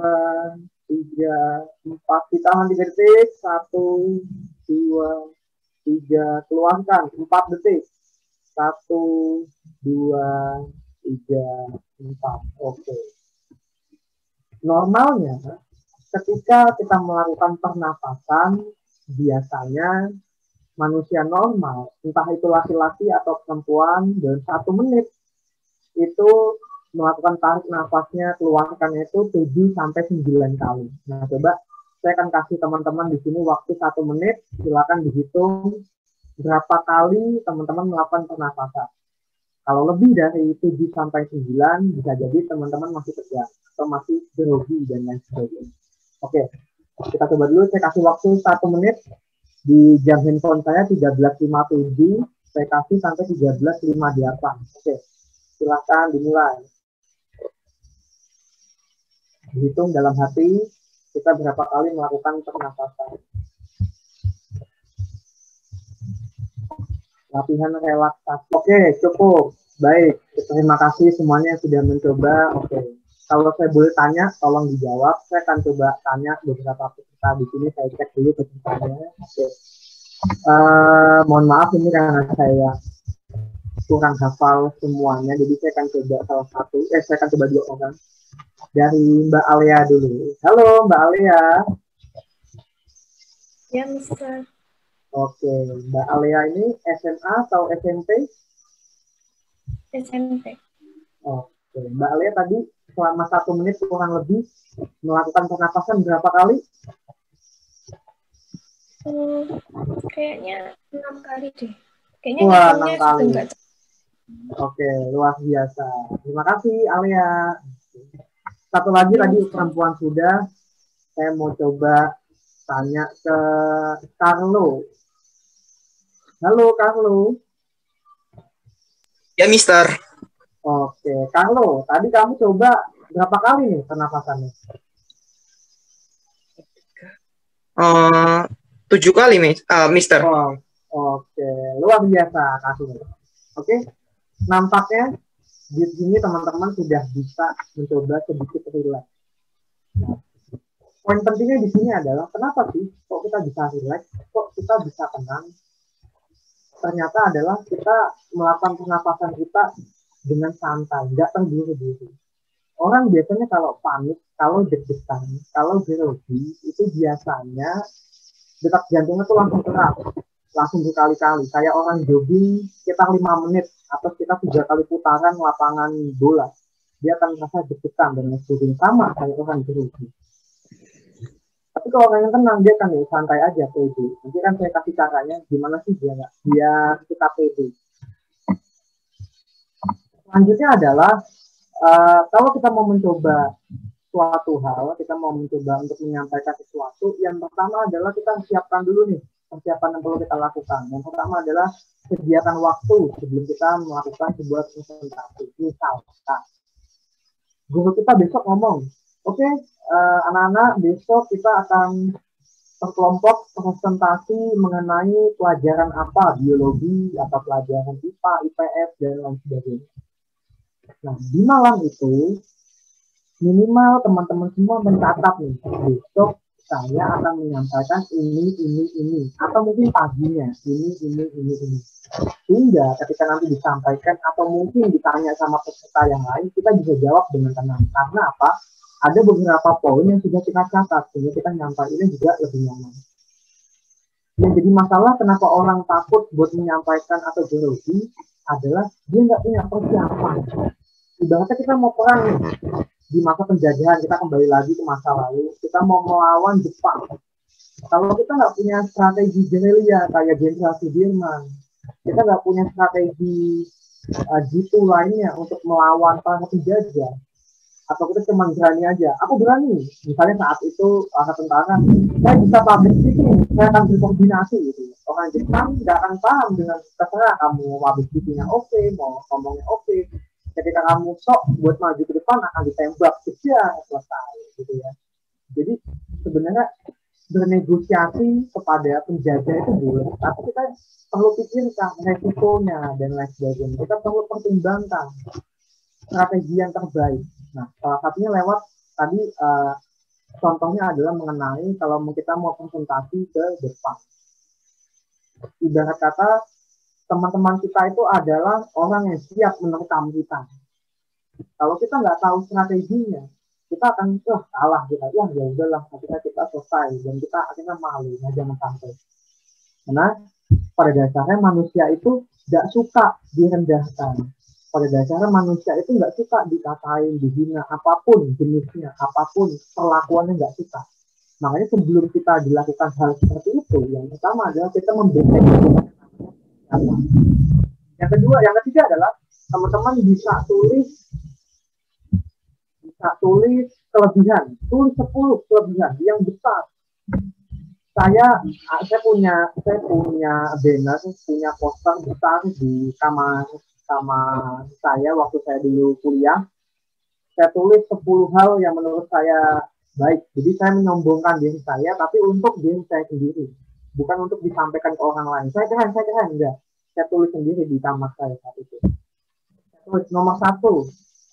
3, 4, ditahan 3 detik, 1, 2, 3, keluarkan 4 detik, 1, 2, 3, 4. Oke. Normalnya ketika kita melakukan pernapasan, biasanya manusia normal, entah itu laki-laki atau perempuan, dalam 1 menit itu melakukan tarik nafasnya, keluarkan itu 7-9 kali. Nah, coba saya akan kasih teman-teman di sini waktu 1 menit, silakan dihitung berapa kali teman-teman melakukan pernapasan. Kalau lebih dari 7-9, bisa jadi teman-teman masih tegang atau masih grogi dan lain sebagainya. Oke, kita coba dulu, saya kasih waktu 1 menit. Di jam handphone saya 13.57, saya kasih sampai 13.58. Oke, silahkan dimulai. Dihitung dalam hati, kita berapa kali melakukan pernapasan. Latihan relaksasi. Oke, cukup. Baik, terima kasih semuanya yang sudah mencoba. Oke, kalau saya boleh tanya, tolong dijawab. Saya akan coba tanya beberapa peserta di sini. Saya cek dulu pesertanya. Oke. Mohon maaf ini karena saya kurang hafal semuanya. Jadi saya akan coba salah satu. Saya akan coba 2 orang. Dari Mbak Alia dulu. Halo Mbak Alia. Ya, Mister. Oke, Mbak Alia ini SMA atau SMP? SMP. Oke, Mbak Alia tadi selama 1 menit kurang lebih melakukan pernapasan berapa kali? Kayaknya 6 kali deh. Kayaknya Wah, 6 kali. enggak. Oke, luar biasa. Terima kasih Alia. Satu lagi tadi perempuan sudah. Saya mau coba tanya ke Carlo. Halo Carlo. Ya, Mister. Oke, Carlo, tadi kamu coba berapa kali nih pernapasannya? 7 kali, Mister. Oh, oke, luar biasa Carlo. Oke, nampaknya di sini teman-teman sudah bisa mencoba sedikit rileks. Nah, poin pentingnya di sini adalah kenapa sih kok kita bisa rileks, kok kita bisa tenang? Ternyata adalah kita melakukan pernapasan kita dengan santai, nggak terburu-buru. Orang biasanya kalau panik, kalau deg-degan, kalau grogi, itu biasanya detak jantungnya tuh langsung keras, langsung berkali-kali. Kayak orang jogging sekitar 5 menit, atau sekitar 3 kali putaran lapangan bola. Dia akan merasa deg-degan dan sebagainya, sama kayak orang grogi. Tapi kalau orang yang tenang, dia kan santai aja, pede. Nanti kan saya kasih caranya, gimana sih biar kita pede. Selanjutnya adalah, kalau kita mau mencoba suatu hal, kita mau mencoba untuk menyampaikan sesuatu, yang pertama adalah kita siapkan dulu nih, persiapan yang perlu kita lakukan. Yang pertama adalah sediakan waktu sebelum kita melakukan sebuah presentasi. Misalkan, guru kita besok ngomong, oke, anak-anak besok kita akan berkelompok presentasi mengenai pelajaran apa, biologi, atau pelajaran IPA, IPS, dan lain sebagainya. Nah, di malam itu, minimal teman-teman semua mencatat nih, besok saya akan menyampaikan ini, atau mungkin paginya ini. Sehingga ketika nanti disampaikan atau mungkin ditanya sama peserta yang lain, kita bisa jawab dengan tenang. Karena apa? Ada beberapa poin yang sudah kita catat, sehingga kita nyampaikannya juga lebih nyaman. Yang jadi masalah kenapa orang takut buat menyampaikan atau grogi adalah dia nggak punya persiapan. Ibaratnya kita mau perang nih, di masa penjajahan, kita kembali lagi ke masa lalu, kita mau melawan Jepang. Kalau kita nggak punya strategi gerilya kayak Jenderal Sudirman, kita nggak punya strategi jitu lainnya untuk melawan para penjajah, atau kita cuma berani aja, aku berani, misalnya saat itu para tentara, saya bisa public speaking, saya akan berkoordinasi gitu. Orang Jepang nggak akan paham dengan terserah kamu mau public speakingnya oke, mau ngomongnya oke. Ketika kamu sok buat maju ke depan akan ditembak, selesai gitu ya. Jadi sebenarnya bernegosiasi kepada penjajah itu boleh, tapi kita perlu pikirkan resikonya dan lain sebagainya. Kita perlu pertimbangkan strategi yang terbaik. Nah, salah satunya lewat tadi contohnya adalah mengenai kalau kita mau presentasi ke depan. Ibarat kata teman-teman kita itu adalah orang yang siap menerkam kita. Kalau kita nggak tahu strateginya, kita akan kalah kita. Ya udahlah, akhirnya kita selesai dan kita akhirnya malu, jangan sampai. Karena pada dasarnya manusia itu nggak suka direndahkan. Pada dasarnya manusia itu nggak suka dikatain, dihina, apapun jenisnya, apapun perlakuannya nggak suka. Makanya sebelum kita dilakukan hal seperti itu, yang pertama adalah kita memdeteksi. Yang kedua, yang ketiga adalah teman-teman bisa tulis kelebihan, tulis 10 kelebihan yang besar. Saya punya banner, punya poster besar di kamar saya waktu saya dulu kuliah. Saya tulis 10 hal yang menurut saya baik. Jadi saya menyombongkan diri saya, tapi untuk diri saya sendiri, bukan untuk disampaikan ke orang lain. Saya keren, enggak. Saya tulis sendiri di kamar saya saat itu. Saya tulis nomor 1,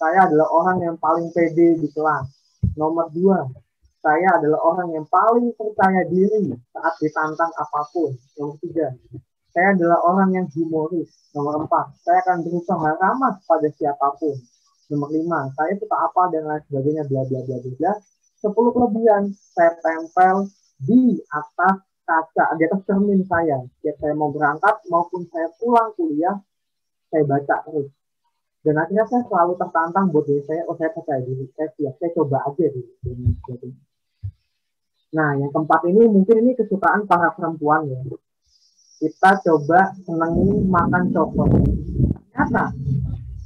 saya adalah orang yang paling pede di kelas. Nomor 2, saya adalah orang yang paling percaya diri saat ditantang apapun. Nomor 3, saya adalah orang yang humoris. Nomor 4, saya akan berusaha ramah pada siapapun. Nomor 5, saya suka apa dan lain sebagainya, bla bla bla bla. 10 kelebihan saya tempel di atas kaca, di atas cermin saya. Setiap saya mau berangkat maupun saya pulang kuliah, saya baca terus. Dan akhirnya saya selalu tertantang buat diri saya, saya percaya diri, saya siap, saya coba aja dulu. Nah, yang keempat ini mungkin ini kesukaan para perempuan ya. Kita coba senengin makan coklat. Ternyata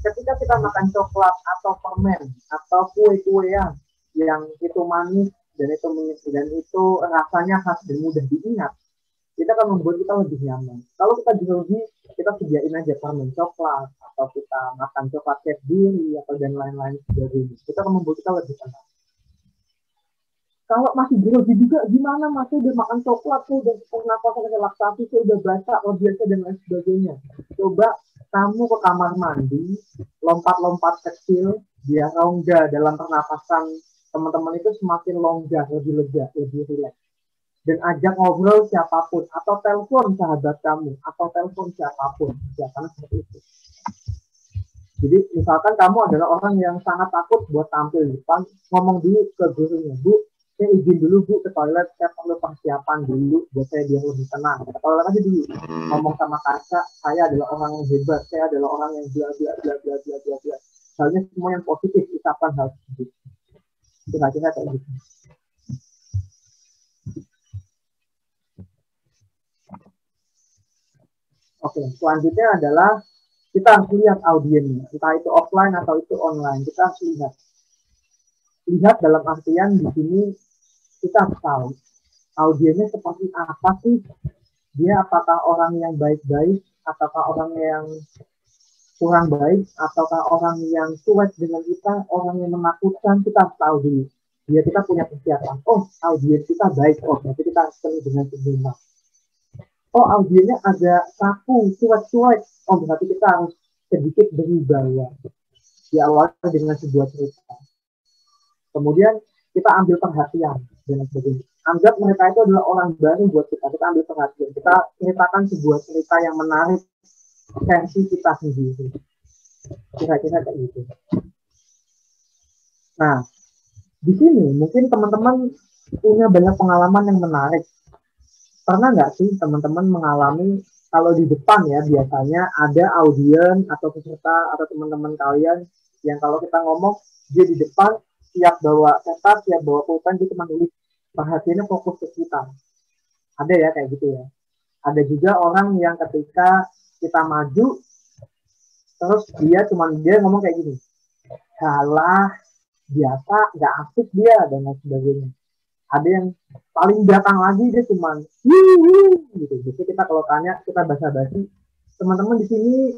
ketika kita makan coklat atau permen atau kue-kuean yang itu manis dan itu rasanya khas dan mudah diingat, kita akan membuat kita lebih nyaman. Kalau kita grogi, kita sediain aja permen coklat atau kita makan coklat Cadbury atau dan lain-lain sebagainya. Kita akan membuat kita lebih tenang. Kalau masih grogi juga, gimana masih udah makan coklat tuh, udah pernapasan relaksasi, saya udah baca biasa dan lain sebagainya. Coba kamu ke kamar mandi, lompat-lompat kecil, biar rongga dalam pernapasan teman-teman itu semakin longgar, lebih lega, lebih rileks. Dan ajak ngobrol siapapun, atau telepon sahabat kamu, atau telepon siapapun, karena seperti itu. Jadi misalkan kamu adalah orang yang sangat takut buat tampil di depan, ngomong dulu ke gurunya, Bu, saya izin dulu Bu ke toilet, saya perlu persiapan dulu buat saya biar lebih tenang. Ke toilet aja dulu, ngomong sama kaca, saya adalah orang yang hebat, saya adalah orang yang bla bla bla bla bla bla bla. Halnya semua yang positif, ucapan hal tersebut. Kira-kira kayak gitu. Oke, selanjutnya adalah kita harus lihat audiennya, entah itu offline atau itu online. Kita harus lihat dalam artian di sini kita harus tahu audiennya seperti apa sih, dia apakah orang yang baik-baik, ataukah orang yang kurang baik, ataukah orang yang cuek dengan kita, orang yang menakutkan. Kita harus tahu dulu. Biar kita punya persiapan. Oh, audiens kita baik. Oh, berarti kita harus penuh dengan seimbang. Oh, audiennya agak kaku, cuek-cuek. Oh, berarti kita harus sedikit berwibawa. Diawali dengan sebuah cerita. Kemudian kita ambil perhatian dan sebagainya. Anggap mereka itu adalah orang baru buat kita. Kita ambil perhatian. Kita ceritakan sebuah cerita yang menarik versi kita sendiri. Kira-kira kayak gitu. Nah, di sini mungkin teman-teman punya banyak pengalaman yang menarik. Pernah nggak sih teman-teman mengalami kalau di depan ya biasanya ada audien atau peserta atau teman-teman kalian yang kalau kita ngomong dia di depan siap bawa kertas, siap bawa pulpen, dia cuma nulis, perhatiannya fokus ke kita. Ada ya kayak gitu ya. Ada juga orang yang ketika kita maju terus dia ngomong kayak gini, kalah biasa, nggak asik dia dan lain sebagainya. Ada yang paling belakang lagi dia cuman gitu. Jadi kita kalau tanya, kita basa-basi, teman-teman di sini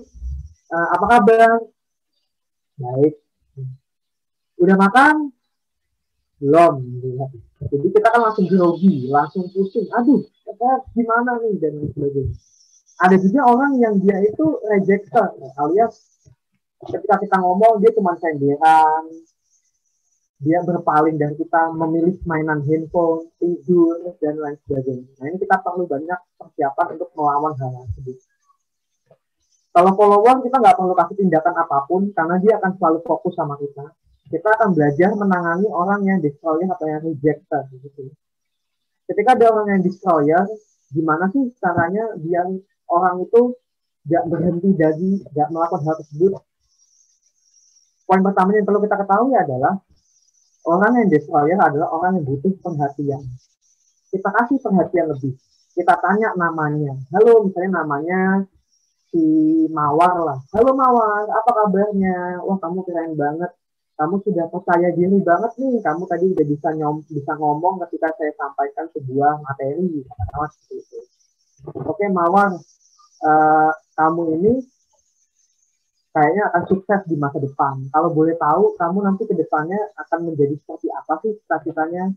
apa kabar? Baik. Udah makan? Belum. Gitu. Jadi kita kan langsung grogi, langsung pusing. Aduh, gimana nih dan lain sebagainya. Ada juga orang yang dia itu rejecter, alias ketika kita ngomong dia cuma senderan. Dia berpaling dari kita, memilih mainan handphone, tidur, dan lain sebagainya. Nah, ini kita perlu banyak persiapan untuk melawan hal tersebut. Kalau follower, kita nggak perlu kasih tindakan apapun, karena dia akan selalu fokus sama kita. Kita akan belajar menangani orang yang destroyer atau yang rejecter. Gitu. Ketika ada orang yang destroyer, gimana sih caranya biar orang itu nggak berhenti dari, nggak melakukan hal tersebut? Poin pertama yang perlu kita ketahui adalah, orang yang destroyer adalah orang yang butuh perhatian. Kita kasih perhatian lebih. Kita tanya namanya. Halo, misalnya namanya si Mawar lah. Halo Mawar, apa kabarnya? Wah, kamu keren banget. Kamu sudah percaya diri banget nih. Kamu tadi udah bisa ngomong ketika saya sampaikan sebuah materi. Seperti itu. Oke Mawar, kamu ini kayaknya akan sukses di masa depan. Kalau boleh tahu, kamu nanti ke depannya akan menjadi seperti apa sih cita-citanya?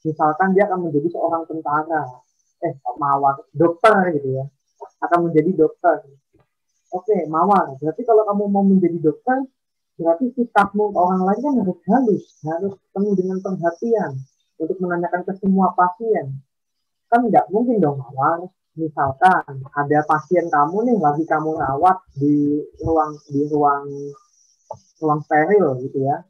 Misalkan dia akan menjadi seorang tentara, Mawar, dokter gitu ya, akan menjadi dokter. Oke, Mawar, berarti kalau kamu mau menjadi dokter, berarti sikapmu ke orang lain kan harus penuh dengan perhatian untuk menanyakan ke semua pasien. Kan nggak mungkin dong, Mawar. Misalkan ada pasien kamu nih lagi kamu rawat di ruang steril gitu ya,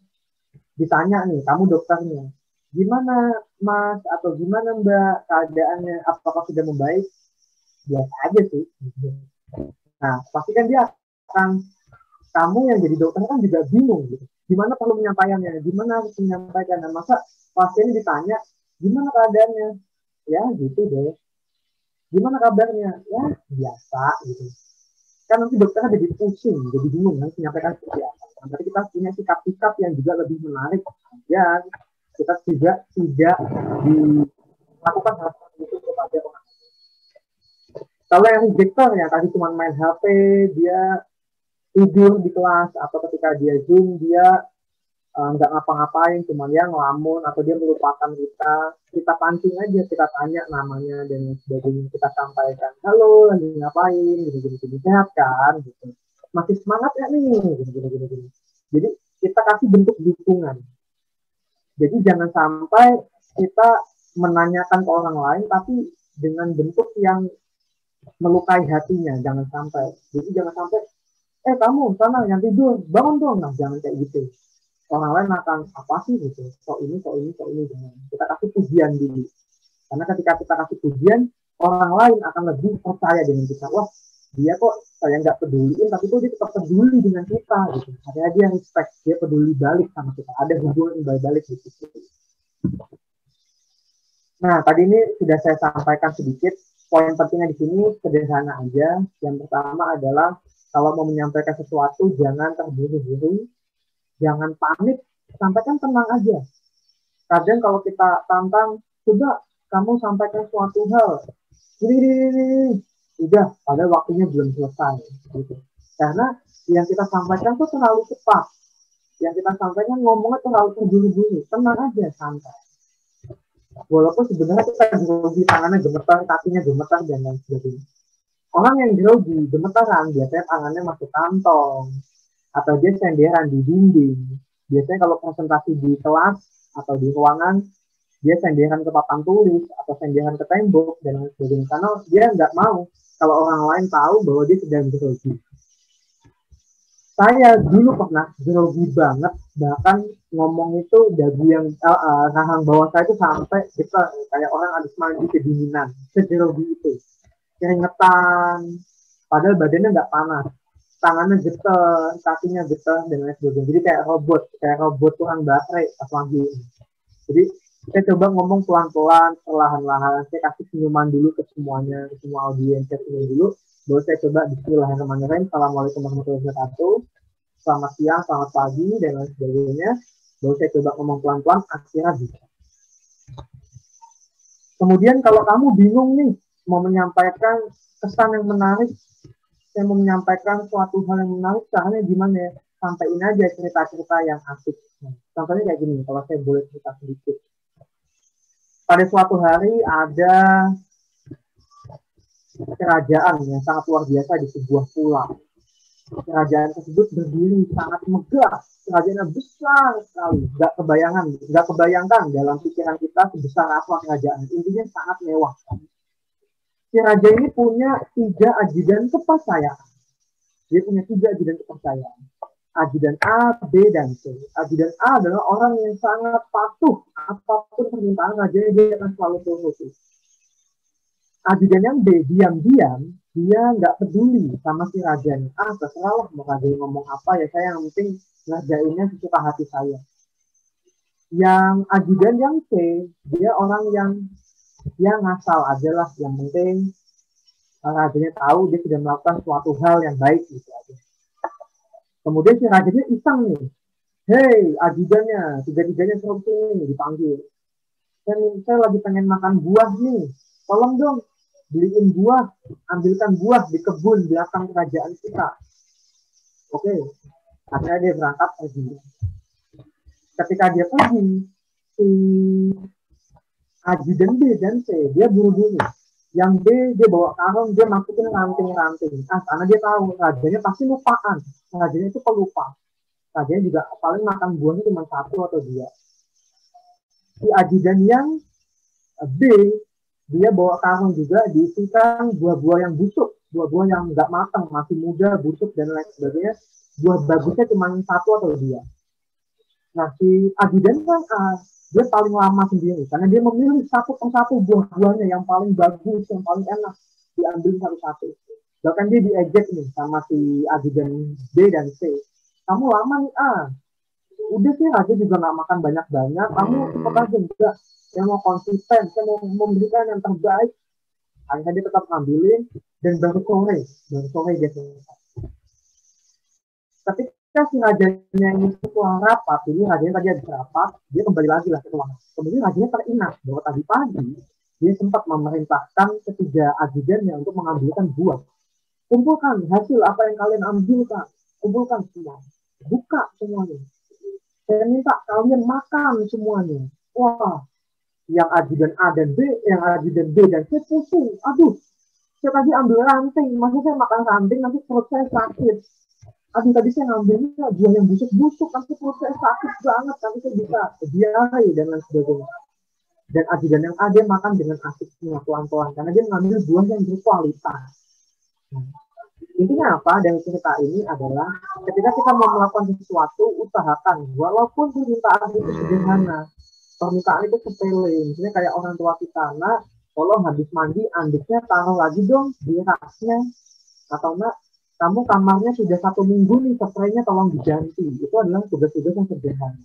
ditanya nih kamu dokternya, gimana Mas atau gimana Mbak keadaannya, apakah sudah membaik? Biasa aja sih. Nah pasti kan dia akan, kamu yang jadi dokter kan juga bingung gitu, gimana perlu menyampaikannya, gimana harus menyampaikan. Nah, masa pasien ditanya gimana keadaannya, ya gitu deh. Gimana kabarnya? Ya, biasa gitu. Kan nanti dokternya jadi pusing, jadi bingung nanti menyampaikan seperti apa. Nanti kita punya sikap-sikap yang juga lebih menarik. Ya, kita juga tidak dilakukan hal itu kepada orang. Kalau yang rejecter yang tadi cuma main HP, dia tidur di kelas, atau ketika dia Zoom, dia nggak ngapa-ngapain, cuma dia ngelamun atau dia melupakan kita pancing aja, kita tanya namanya dan sebagainya, kita sampaikan, halo lagi ngapain, gini sehat kan, gitu, masih semangat ya nih, gini. Jadi kita kasih bentuk dukungan. Jadi jangan sampai kita menanyakan ke orang lain tapi dengan bentuk yang melukai hatinya, jangan sampai. Jadi jangan sampai, kamu sana yang tidur, bangun dong, nah jangan kayak gitu. Orang lain akan apa sih gitu, kok ini jangan. Kita kasih pujian dulu, karena ketika kita kasih pujian, orang lain akan lebih percaya dengan kita. Wah, dia kok saya nggak peduliin, tapi kok dia tetap peduli dengan kita gitu. Artinya dia respect, dia peduli balik sama kita, ada hubungan balik gitu. Nah, tadi ini sudah saya sampaikan sedikit. Poin pentingnya di sini sederhana aja. Yang pertama adalah kalau mau menyampaikan sesuatu jangan terburu-buru. Jangan panik, sampaikan tenang aja. Kadang kalau kita tantang, coba kamu sampaikan suatu hal, ini, udah, pada waktunya belum selesai. Gitu. Karena yang kita sampaikan tuh terlalu cepat. Yang kita sampaikan ngomongnya terlalu terburu-buru. Tenang aja, santai. Walaupun sebenarnya kita grogi, tangannya gemetar, kakinya gemetar, dan lain sebagainya. Orang yang grogi, gemetaran, biasanya tangannya masuk kantong, atau dia senderan di dinding. Biasanya kalau presentasi di kelas atau di ruangan, dia senderan ke papan tulis atau senderan ke tembok dan lain sebagainya, karena dia nggak mau kalau orang lain tahu bahwa dia sedang grogi. Saya dulu pernah grogi banget, bahkan ngomong itu dagu yang rahang bawah saya itu sampai kita kayak orang habis mandi kedinginan, segrogi itu, keringetan, padahal badannya nggak panas, tangannya getar, kakinya getar dan lain sebagainya. Jadi kayak robot kurang baterai pas lagi. Jadi saya coba ngomong pelan-pelan, perlahan-lahan. Saya kasih senyuman dulu ke semuanya, ke semua audiens. Saya senyum dulu. Baru saya coba bismillahirrahmanirrahim. Assalamualaikum warahmatullahi wabarakatuh. Selamat siang, selamat pagi, dan lain sebagainya. Baru saya coba ngomong pelan-pelan, akhirnya bisa. Kemudian kalau kamu bingung nih, mau menyampaikan kesan yang menarik, saya mau menyampaikan suatu hal yang menarik, caranya gimana ya? Sampaikan aja cerita-cerita yang asik. Contohnya kayak gini, kalau saya boleh cerita sedikit. Pada suatu hari ada kerajaan yang sangat luar biasa di sebuah pulau. Kerajaan tersebut berdiri sangat megah, kerajaannya besar sekali, nggak kebayangkan dalam pikiran kita sebesar apa kerajaan. Intinya sangat mewah. Si raja ini punya 3 ajudan kepercayaan. Dia punya 3 ajudan kepercayaan. Ajudan A, B, dan C. Ajudan A adalah orang yang sangat patuh. Apapun permintaan rajanya dia akan selalu turuti. Ajudan yang B, diam-diam, dia nggak peduli sama si rajanya. Terserah lah mau rajanya ngomong apa, ya saya yang penting ngerjainnya sesuka hati saya. Yang ajudan yang C, dia orang yang dia ngasal aja lah. Yang penting rajanya tahu dia sudah melakukan suatu hal yang baik gitu aja. Kemudian si rajanya iseng nih. Hei, ajudannya, 3-3-nya suruh sini, dipanggil. Saya lagi pengen makan buah nih. Tolong dong, beliin buah, ambilkan buah di kebun belakang kerajaan kita. Oke, akhirnya dia berangkat pergi. Ketika dia pergi, si ajudan B dan C, dia buru-buru. Yang B, dia bawa karung, dia masukin ranting-ranting. Karena dia tahu, rajanya pasti lupaan. Rajanya itu pelupa. Rajanya juga paling makan buahnya cuma 1 atau 2. Si ajudan yang B, dia bawa karung juga, diisikan buah-buah yang busuk. Buah-buah yang nggak matang, masih muda, busuk, dan lain sebagainya. Buah bagusnya cuma 1 atau 2. Nah, si ajudan kan dia paling lama sendiri, karena dia memilih satu persatu buah-buahnya yang paling bagus, yang paling enak, diambil satu-satu. Bahkan dia diejek nih sama si ajudan B dan C. Kamu lama nih, udah sih raja juga nggak makan banyak-banyak, kamu cepet aja enggak, saya mau konsisten, saya mau memberikan yang terbaik. Akhirnya dia tetap ngambilin, dan baru sore dia selesai. Tapi si rajanya ini setelah rapat, ini rajanya tadi habis rapat, dia kembali lagi lah ke ruangan. Kemudian rajanya teringat bahwa tadi pagi dia sempat memerintahkan ketiga ajudannya untuk mengambilkan buah. Kumpulkan hasil apa yang kalian ambilkan, kumpulkan semua, buka semuanya. Saya minta kalian makan semuanya. Wah, yang ajudan A dan B, yang ajudan B dan C pusing. Aduh, saya tadi ambil ranting, maksudnya saya makan ranting nanti perut saya sakit. Aduh, tadi saya ngambilnya buah yang busuk-busuk, nanti perut saya sakit banget, nanti saya bisa diare dan lain sebagainya. Dan ajudan yang A dia makan dengan asiknya pelan-pelan, karena dia mengambil buah yang berkualitas. Intinya apa dari cerita ini adalah ketika kita mau melakukan sesuatu, usahakan walaupun permintaan itu sederhana, permintaan itu sepele, misalnya kayak orang tua kita, nak, tolong habis mandi anduknya taruh lagi dong di raknya, atau nak, kamu kamarnya sudah 1 minggu nih, spraynya tolong diganti. Itu adalah tugas-tugas yang sederhana.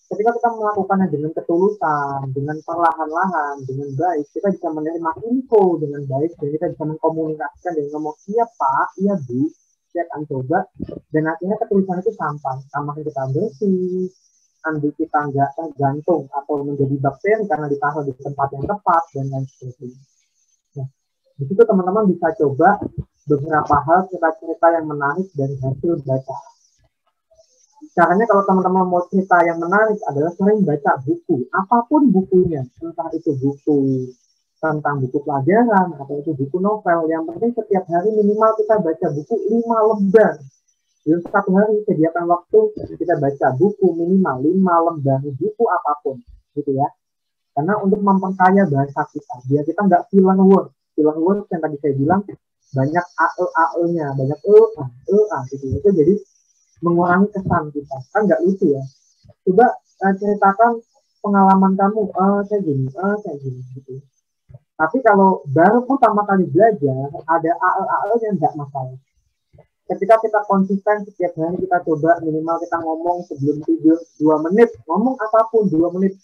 Ketika kita melakukannya dengan ketulusan, dengan perlahan-lahan, dengan baik, kita bisa menerima info dengan baik, dan kita bisa mengkomunikasikan dengan ngomong, iya Pak, iya Bu, saya akan coba, dan akhirnya ketulusan itu sampai. Kamar kita bersih, anduk kita nggak tergantung atau menjadi bakteri karena ditaruh di tempat yang tepat, dan lain sebagainya. Nah, di situ teman-teman bisa coba beberapa hal cerita-cerita yang menarik dari hasil baca. Caranya kalau teman-teman mau cerita yang menarik adalah sering baca buku, apapun bukunya, entah itu buku tentang buku pelajaran atau itu buku novel. Yang penting setiap hari minimal kita baca buku 5 lembar. Dalam 1 hari sediakan waktu kita baca buku minimal 5 lembar, buku apapun, gitu ya. Karena untuk memperkaya bahasa kita, biar kita nggak filler word yang tadi saya bilang banyak ae-nya, banyak gitu. Itu jadi mengurangi kesan kita, kan nggak lucu ya. Coba ceritakan pengalaman kamu, saya gini gitu. Tapi kalau baru pertama kali belajar, ada ae-nya nggak masalah. Ketika kita konsisten setiap hari kita coba minimal kita ngomong sebelum tidur 2 menit, ngomong apapun 2 menit.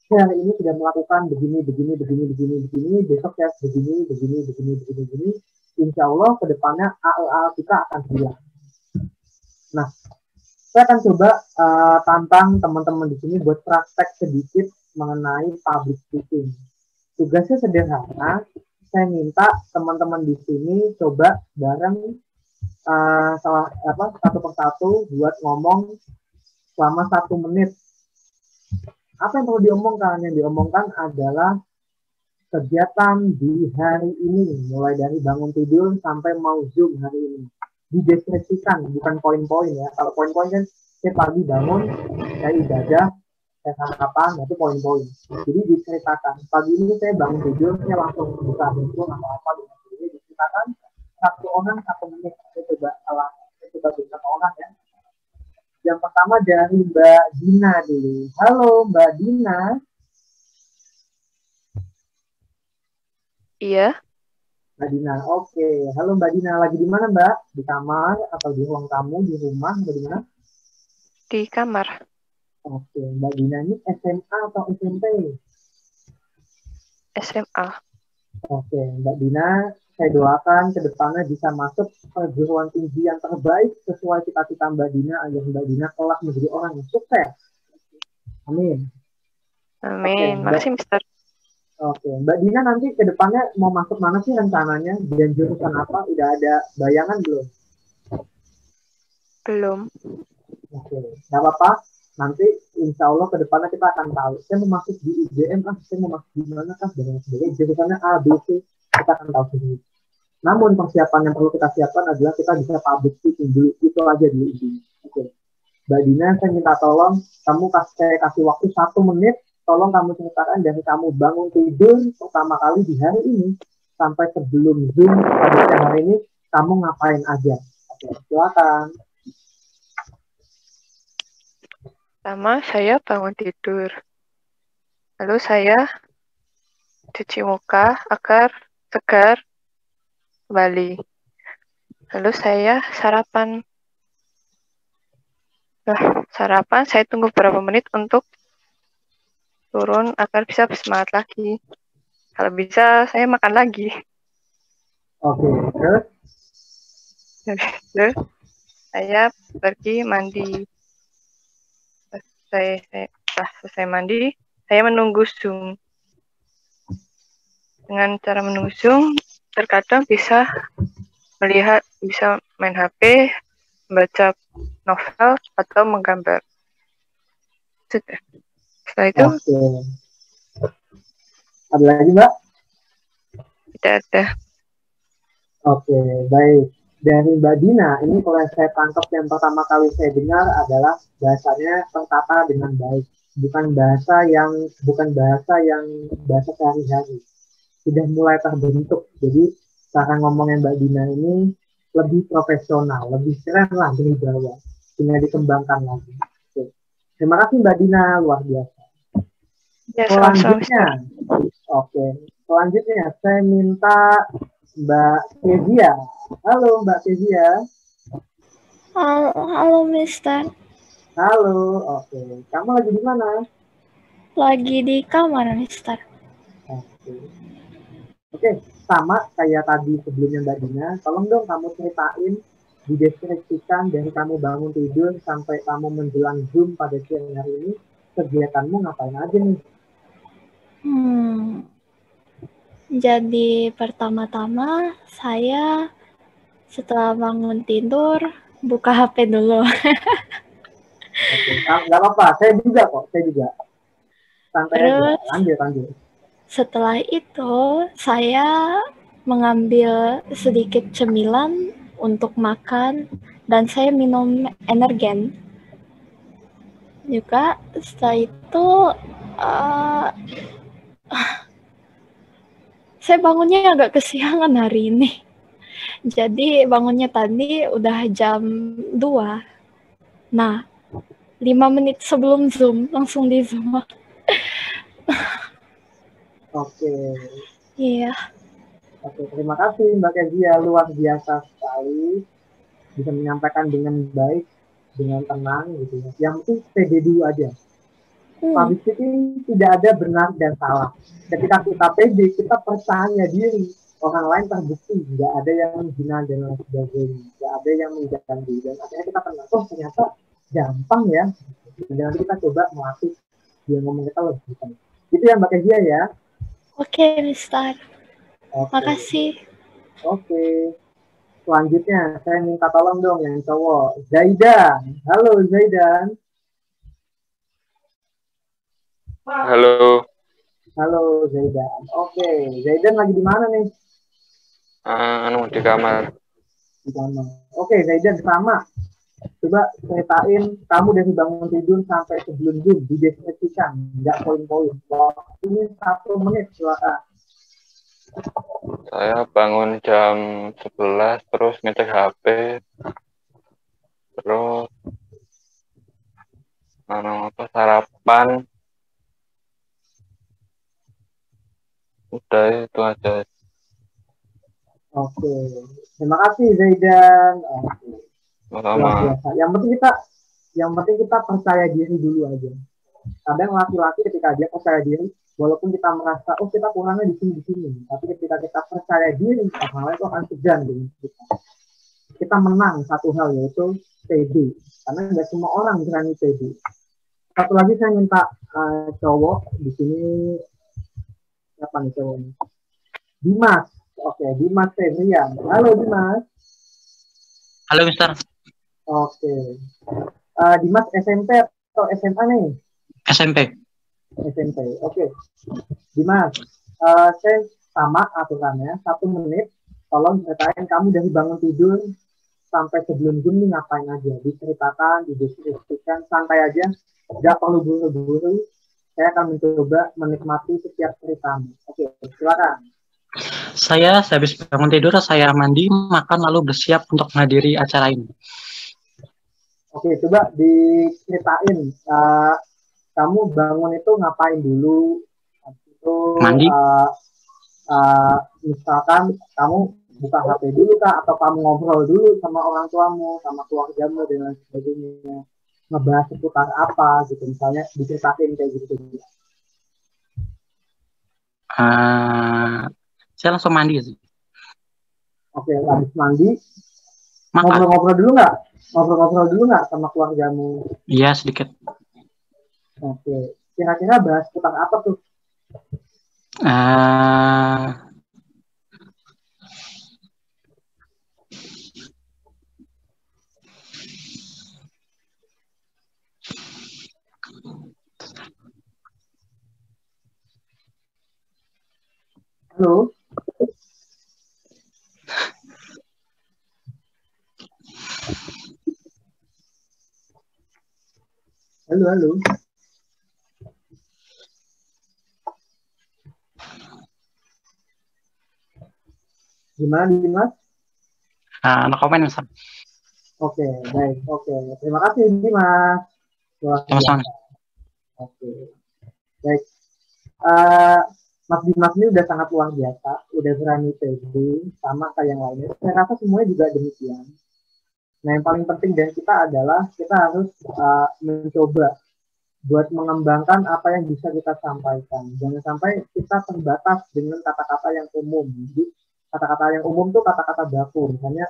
Saya hari ini sudah melakukan begini, besok saya begini. Insya Allah kedepannya ae kita akan hilang. Nah, saya akan coba tantang teman-teman di sini buat praktek sedikit mengenai public speaking. Tugasnya sederhana, saya minta teman-teman di sini coba bareng satu persatu buat ngomong selama 1 menit. Apa yang perlu diomongkan? Yang diomongkan adalah kegiatan di hari ini, mulai dari bangun tidur sampai mau Zoom hari ini. Dideskripsikan, bukan poin-poin ya. Kalau poin-poin kan saya pagi bangun, saya ibadah, saya sarapan, itu poin-poin. Jadi diceritakan, pagi ini saya bangun tidur, saya langsung buka handphone atau apa gitu. Diceritakan 1 orang 1 menit. Saya coba beberapa orang ya. Yang pertama dari Mbak Dina dulu. Halo Mbak Dina. Iya. Mbak Dina, oke. Halo Mbak Dina, lagi di mana Mbak? Di kamar atau di ruang tamu, di rumah, atau di mana? Di kamar. Oke, Mbak Dina ini SMA atau SMP? SMA. Oke, Mbak Dina, saya doakan ke depannya bisa masuk perguruan tinggi yang terbaik sesuai cita-cita Mbak Dina agar Mbak Dina kelak menjadi orang yang sukses. Amin. Amin. Makasih, Mister. Oke, Mbak Dina nanti ke depannya mau masuk mana sih rencananya? Dan jurusan apa? Udah ada bayangan belum? Belum. Oke, nggak apa-apa. Nanti insya Allah ke depannya kita akan tahu. Saya mau masuk di UGM, saya mau masuk di mana dan sebagainya. Jurusannya A, B, C, kita akan tahu sendiri. Namun persiapan yang perlu kita siapkan adalah kita bisa public speaking dulu. Itu aja dulu. Oke. Mbak Dina, saya minta tolong, saya kasih waktu 1 menit. Tolong kamu ceritakan dari kamu bangun tidur pertama kali di hari ini sampai sebelum Zoom pada siang hari ini, kamu ngapain aja? Oke, silakan. Pertama, saya bangun tidur. Lalu saya cuci muka agar segar kembali. Lalu saya sarapan. Sarapan saya tunggu beberapa menit untuk turun agar bisa bersemangat lagi. Kalau bisa saya makan lagi. Oke, terus? Terus saya pergi mandi. Setelah selesai mandi, saya menunggu Zoom. Dengan cara menunggu Zoom, terkadang bisa main HP, membaca novel, atau menggambar. Sudah. Setelah itu, ada lagi Mbak? Tidak ada. Oke, baik. Dari Mbak Dina, ini kalau saya tangkap yang pertama kali saya dengar adalah bahasanya tertata dengan baik. Bukan bahasa sehari-hari. Sudah mulai terbentuk. Jadi cara ngomongnya Mbak Dina ini lebih profesional, lebih keren lah dari bawah. Tinggal dikembangkan lagi. Oke. Terima kasih Mbak Dina, luar biasa. Ya, selanjutnya saya minta Mbak Kezia. Halo Mbak Kezia. Halo Mister. Halo, oke. Kamu lagi di mana? Lagi di kamar Mister. Oke, sama kayak tadi sebelumnya Mbak Dina. Tolong dong kamu ceritain, dideskripsikan dari kamu bangun tidur sampai kamu menjelang Zoom pada siang hari ini, kegiatanmu ngapain aja nih? Jadi pertama-tama saya setelah bangun tidur buka HP dulu. Oke, nggak apa-apa, saya juga. Santai aja, lanjut. Setelah itu saya mengambil sedikit cemilan untuk makan dan saya minum energen. Juga setelah itu Saya bangunnya agak kesiangan hari ini. Jadi bangunnya tadi udah jam 2. Nah, 5 menit sebelum Zoom, langsung di Zoom. Oke. Iya. Oke, terima kasih Mbak Kezia, luar biasa sekali. Bisa menyampaikan dengan baik, dengan tenang gitu ya. Yang penting pede dulu aja. Public speaking tidak ada benar dan salah. Ketika kita pede, kita percaya diri. Orang lain terbukti, nggak ada yang menghina dan lain sebagainya, nggak ada yang mengganggu. Dan akhirnya kita kenal, oh ternyata gampang ya. Dan nanti kita coba melatih dia ngomong kita lebih baik. Itu yang Mbak Kezia ya. Oke, Mister. Oke. Makasih. Oke. Selanjutnya, saya minta tolong dong yang cowok. Zaidan. Halo, Zaidan. Halo. Halo, Zaidan. Oke, Zaidan lagi di mana nih? Di kamar. Di kamar. Oke, Zaidan sama. Coba ceritain kamu dari bangun tidur sampai sebelum Zoom, dideskripsikan, nggak poin-poin. Waktunya 1 menit, silakan. Saya bangun jam 11, terus ngecek HP, terus sarapan, udah itu aja. Oke, terima kasih Zaidan. Sama. Yang penting kita percaya diri dulu aja. Kadang laki-laki ketika dia percaya diri, walaupun kita merasa oh kita kurangnya di sini, tapi ketika kita percaya diri, orang lain itu akan segan dengan kita. Kita menang satu hal yaitu pede, karena nggak semua orang berani pede. Satu lagi saya minta cowok di sini, siapa nih cowoknya? Dimas. Oke, Dimas Febrian. Halo Dimas. Halo Mister. Oke. Dimas SMP atau SMA nih? SMP. SMP. Oke. Dimas, saya sama aturannya 1 menit. Tolong ceritain kamu dari bangun tidur sampai sebelum Zoom nih ngapain aja. Diceritakan, dideskripsikan, santai aja. Nggak perlu buru-buru. Saya akan mencoba menikmati setiap ceritamu. Oke, silakan. Saya habis bangun tidur, saya mandi, makan, lalu bersiap untuk menghadiri acara ini. Oke, coba diceritain. Kamu bangun itu ngapain dulu? Itu mandi. Misalkan kamu buka HP dulu kah? Atau kamu ngobrol dulu sama orang tuamu, sama keluargamu, dan lain sebagainya. Ngebahas seputar apa gitu. Misalnya diceritain kayak gitu. Saya langsung mandi sih. Oke, habis mandi, makan. Ngobrol-ngobrol dulu nggak? Ngobrol-ngobrol dulu nggak sama keluargamu? Iya, sedikit. Oke, kira-kira bahas tentang apa tuh? Halo? Halo. Gimana Dimas? No comment, Mister. Oke, baik. Oke, terima kasih Dimas. Sama-sama. Oke, baik. Mas Dimas ini udah sangat luar biasa, udah berani pede, sama kayak yang lainnya. Saya rasa semuanya juga demikian. Nah, yang paling penting dari kita adalah kita harus mencoba buat mengembangkan apa yang bisa kita sampaikan. Jangan sampai kita terbatas dengan kata-kata yang umum. Jadi, kata-kata yang umum tuh kata-kata baku. Misalnya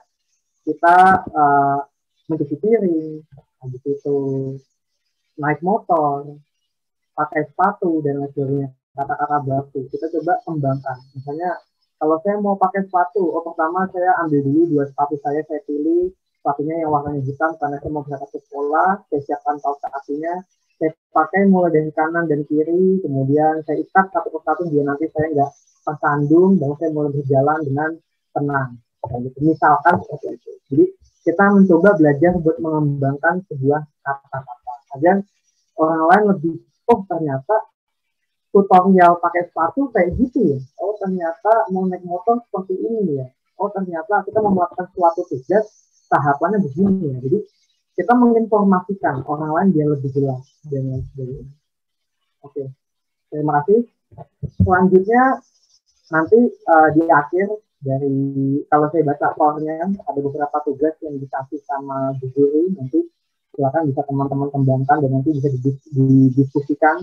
kita mencuci piring, habis itu naik motor, pakai sepatu, dan lain sebagainya. Kata-kata baku. Kita coba kembangkan. Misalnya, kalau saya mau pakai sepatu, pertama saya ambil dulu 2 sepatu saya pilih. Sepatunya yang warnanya hitam karena saya mau berangkat ke sekolah. Saya siapkan kaos kakinya. Saya pakai mulai dari kanan dan kiri. Kemudian saya ikat satu persatu biar nanti saya nggak tersandung dan saya mulai berjalan dengan tenang. Misalkan seperti itu. Jadi kita mencoba belajar buat mengembangkan sebuah kata-kata. Agar orang lain lebih, oh ternyata tutorial pakai sepatu kayak gitu ya. Oh ternyata mau naik motor seperti ini ya. Oh ternyata kita membuatkan suatu tugas tahapannya begini ya. Jadi kita menginformasikan orang lain biar lebih jelas dan lain sebagainya. Oke, terima kasih. Selanjutnya nanti di akhir dari kalau saya baca powernya ada beberapa tugas yang dikasih sama Bu Guru, nanti silakan bisa teman-teman kembangkan dan nanti bisa didiskusikan.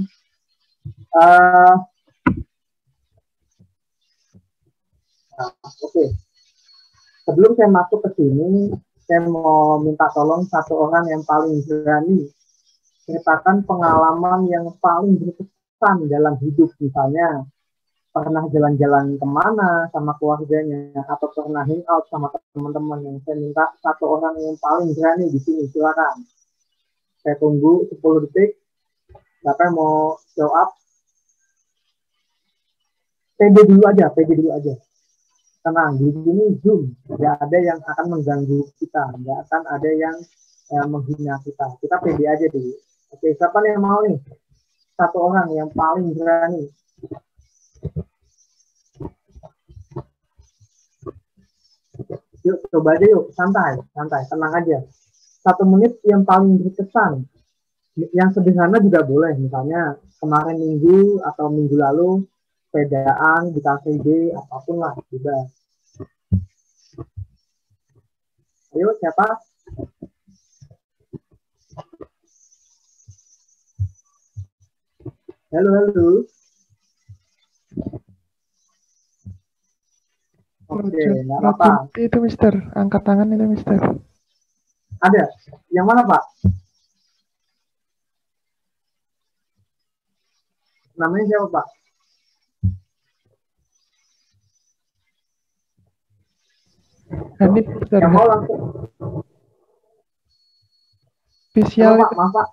Oke. Sebelum saya masuk ke sini, saya mau minta tolong satu orang yang paling berani ceritakan pengalaman yang paling berkesan dalam hidup, misalnya pernah jalan-jalan kemana sama keluarganya atau pernah hangout sama teman-teman. Yang saya minta satu orang yang paling berani di sini, silakan. Saya tunggu 10 detik. Siapa yang mau show up? PB dulu aja. Tenang, di sini Zoom, nggak ada yang akan mengganggu kita, nggak akan ada yang menghina kita. Kita PB aja dulu. Oke, siapa nih yang mau nih? Satu orang yang paling berani. Yuk, coba aja yuk, santai, tenang aja. 1 menit yang paling berkesan. Yang sederhana juga boleh, misalnya kemarin minggu atau minggu lalu sepedaan di KTB, apapun lah, juga. Ayo, siapa? Halo. Oke, nggak apa-apa. Itu Mister, angkat tangan itu Mister. Ada. Yang mana Pak? Namanya siapa Pak? Hanif Mister. Yang mau langsung. Official Pak, maaf Pak.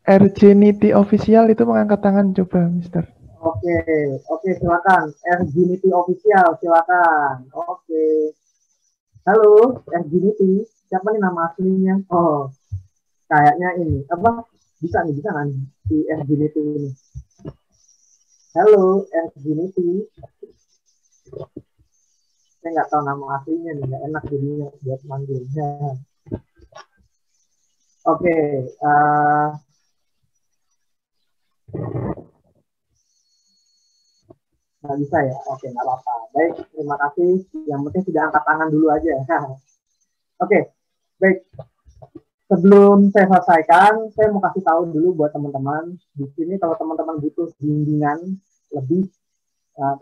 Ergenity Official itu mengangkat tangan coba Mister. Oke, silakan. Ergenity Official, silakan. Oke. Halo, Ergenity. Siapa nih nama aslinya? Oh, kayaknya ini. Apa? Bisa nggak nih si Ergenity ini? Halo, Ergenity. Saya nggak tahu nama aslinya nih, nggak enak jadinya buat manggilnya. Oke. Nggak bisa ya? Oke, nggak apa-apa. Baik, terima kasih. Yang penting tidak angkat tangan dulu aja. Oke, baik. Sebelum saya selesaikan, saya mau kasih tahu dulu buat teman-teman. Di sini kalau teman-teman butuh bimbingan lebih,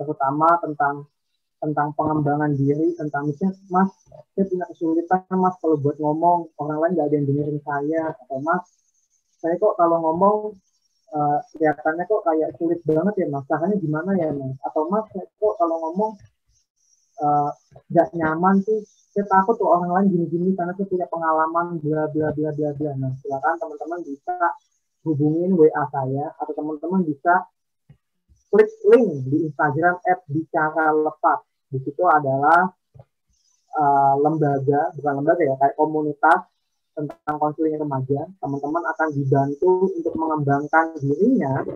terutama tentang pengembangan diri, tentang misalnya, Mas, saya punya kesulitan, Mas, kalau buat ngomong, orang lain nggak ada yang dengerin saya. Atau, Mas, saya kok kalau ngomong, kelihatannya kok kayak sulit banget ya Mas, caranya gimana ya Mas? Atau Mas, kok kalau ngomong nggak nyaman sih, saya takut tuh orang lain gini-gini karena saya punya pengalaman bla bla bla bla bla. Nah, silakan teman-teman bisa hubungin WA saya atau teman-teman bisa klik link di Instagram @bicara-lepas. Di situ adalah lembaga, bukan lembaga ya, kayak komunitas tentang konseling remaja. Teman-teman akan dibantu untuk mengembangkan dirinya,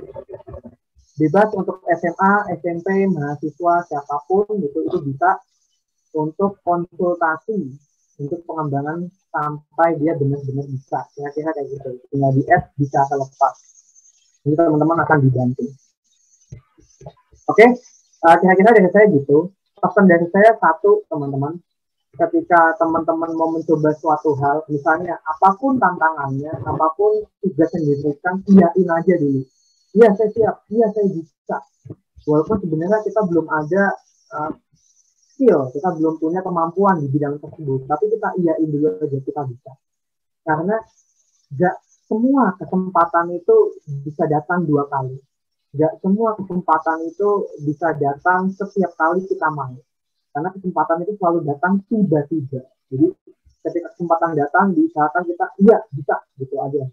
bebas untuk SMA, SMP, mahasiswa, siapapun itu bisa untuk konsultasi untuk pengembangan sampai dia benar-benar bisa. Kira-kira kayak gitu. Tinggal di bisa terlepas. Jadi teman-teman akan dibantu. Oke, kira-kira dari saya gitu. Pesan dari saya satu, teman-teman. Ketika teman-teman mau mencoba suatu hal, misalnya apapun tantangannya, apapun tugas yang diberikan, iyain aja dulu. Iya, saya siap. Iya, saya bisa. Walaupun sebenarnya kita belum ada skill, kita belum punya kemampuan di bidang tersebut, tapi kita iyain dulu aja kita bisa. Karena gak semua kesempatan itu bisa datang 2 kali. Gak semua kesempatan itu bisa datang setiap kali kita mau. Karena kesempatan itu selalu datang tiba-tiba. Jadi ketika kesempatan datang, diusahakan kita, iya bisa, gitu aja.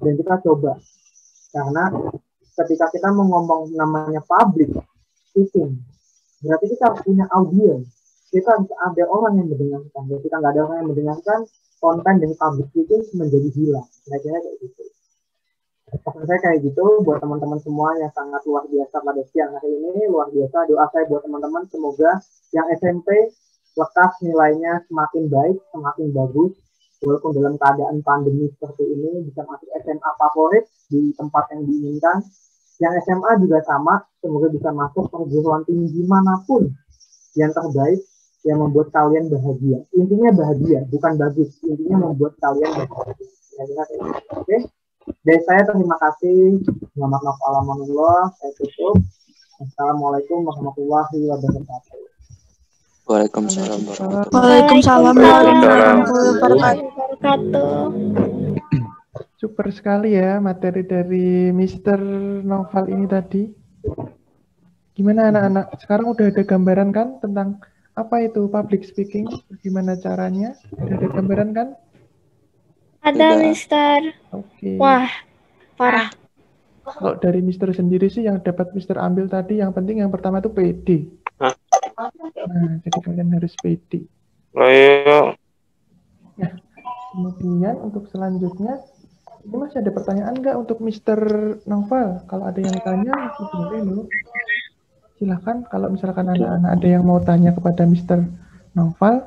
Dan kita coba. Karena ketika kita mau ngomong namanya public speaking, berarti kita harus punya audiens. Kita harus ada orang yang mendengarkan. Kalau kita nggak ada orang yang mendengarkan, konten dari public speaking menjadi hilang. Kira-kira kayak gitu. Pesan saya kayak gitu buat teman-teman semua yang sangat luar biasa pada siang hari ini, luar biasa. Doa saya buat teman-teman semoga yang SMP lekas nilainya semakin baik, semakin bagus, walaupun dalam keadaan pandemi seperti ini bisa masuk SMA favorit di tempat yang diinginkan. Yang SMA juga sama, semoga bisa masuk perguruan tinggi manapun yang terbaik, yang membuat kalian bahagia. Intinya bahagia, bukan bagus. Intinya membuat kalian bahagia. Oke. Dari saya terima kasih. Selamat malam. Saya tutup. Assalamualaikum warahmatullahi wabarakatuh. Waalaikumsalam. Waalaikumsalam warahmatullahi wabarakatuh. Super sekali ya materi dari Mr. Noval ini tadi. Gimana anak-anak? Sekarang udah ada gambaran kan tentang apa itu public speaking? Gimana caranya? Udah ada gambaran kan? Ada, Mister. Oke. Wah, parah. Kalau dari Mister sendiri sih yang dapat Mister ambil tadi, yang penting yang pertama itu PD. Nah, jadi kalian harus PD. Ayo. Nah, kemudian untuk selanjutnya, ini masih ada pertanyaan nggak untuk Mister Noval? Kalau ada yang tanya, boleh loh. Silahkan kalau misalkan anak-anak ada yang mau tanya kepada Mister Noval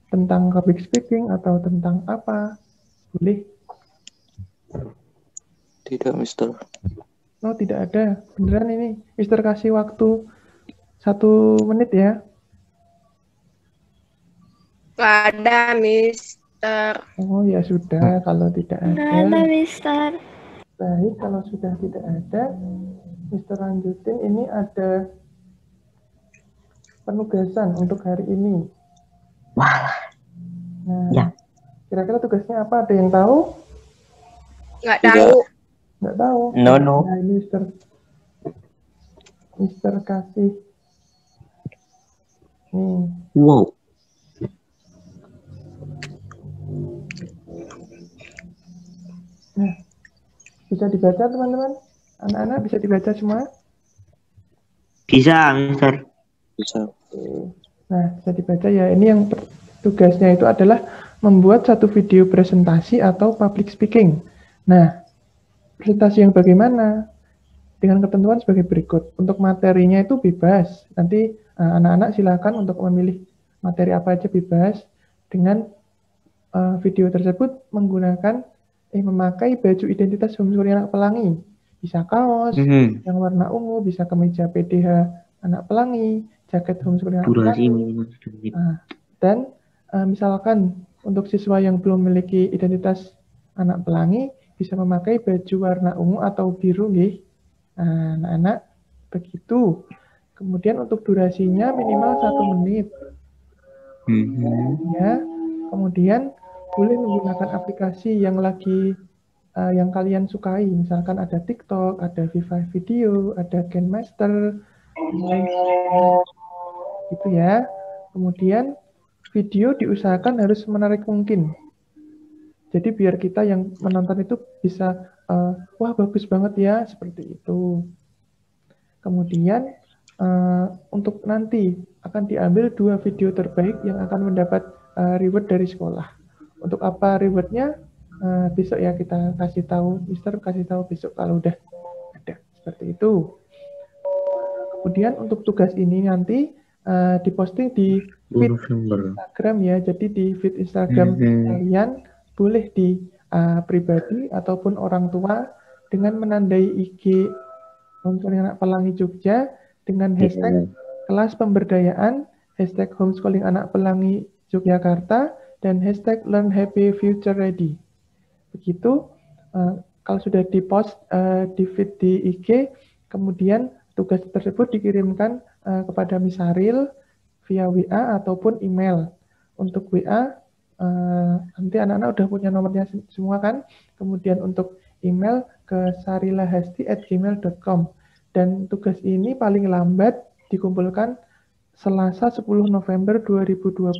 tentang public speaking atau tentang apa, boleh. Tidak, Mister. Oh, tidak ada. Beneran ini. Mister kasih waktu 1 menit ya. Gak ada, Mister. Oh, ya sudah. Kalau tidak ada. Nggak ada, Mister. Baik, kalau sudah tidak ada, Mister lanjutin. Ini ada penugasan untuk hari ini. Wah. Nah, ya. Kira-kira tugasnya apa? Ada yang tahu? Nggak tahu. Nggak tahu. No. Nah, ini Mister kasih. Nih. Wow. Nah, bisa dibaca teman-teman? Anak-anak bisa dibaca semua? Bisa, Mister. Bisa. Nah, bisa dibaca ya. Ini yang tugasnya itu adalah membuat satu video presentasi atau public speaking. Nah, presentasi yang bagaimana? Dengan ketentuan sebagai berikut. Untuk materinya itu bebas. Nanti anak-anak silakan untuk memilih materi apa aja bebas. Dengan video tersebut memakai baju identitas homeschooling anak pelangi. Bisa kaos yang warna ungu, bisa kemeja PDH anak pelangi, jaket homeschooling anak pelangi. Dan misalkan untuk siswa yang belum memiliki identitas anak pelangi, bisa memakai baju warna ungu atau biru, nih. Anak-anak begitu. Kemudian untuk durasinya minimal 1 menit. Ya. Kemudian boleh menggunakan aplikasi yang yang kalian sukai. Misalkan ada TikTok, ada Viva Video, ada Kenmaster, dan lain sebagainya. Gitu ya. Kemudian video diusahakan harus menarik mungkin. Jadi biar kita yang menonton itu bisa, wah bagus banget ya, seperti itu. Kemudian untuk nanti akan diambil 2 video terbaik yang akan mendapat reward dari sekolah. Untuk apa rewardnya? Besok ya kita kasih tahu, Mister kasih tahu besok kalau udah ada. Seperti itu. Kemudian untuk tugas ini nanti diposting di feed Instagram ya. Jadi di feed Instagram kalian boleh di pribadi ataupun orang tua dengan menandai IG Homeschooling Anak Pelangi Jogja dengan hashtag kelas pemberdayaan, hashtag Homeschooling Anak Pelangi Yogyakarta, dan hashtag Learn Happy Future Ready. Begitu, kalau sudah di-post di feed di IG, kemudian tugas tersebut dikirimkan kepada Miss Saril via WA ataupun email. Untuk WA, nanti anak-anak udah punya nomornya semua kan? Kemudian untuk email ke sarilahasti@gmail.com. Dan tugas ini paling lambat dikumpulkan Selasa 10 November 2020.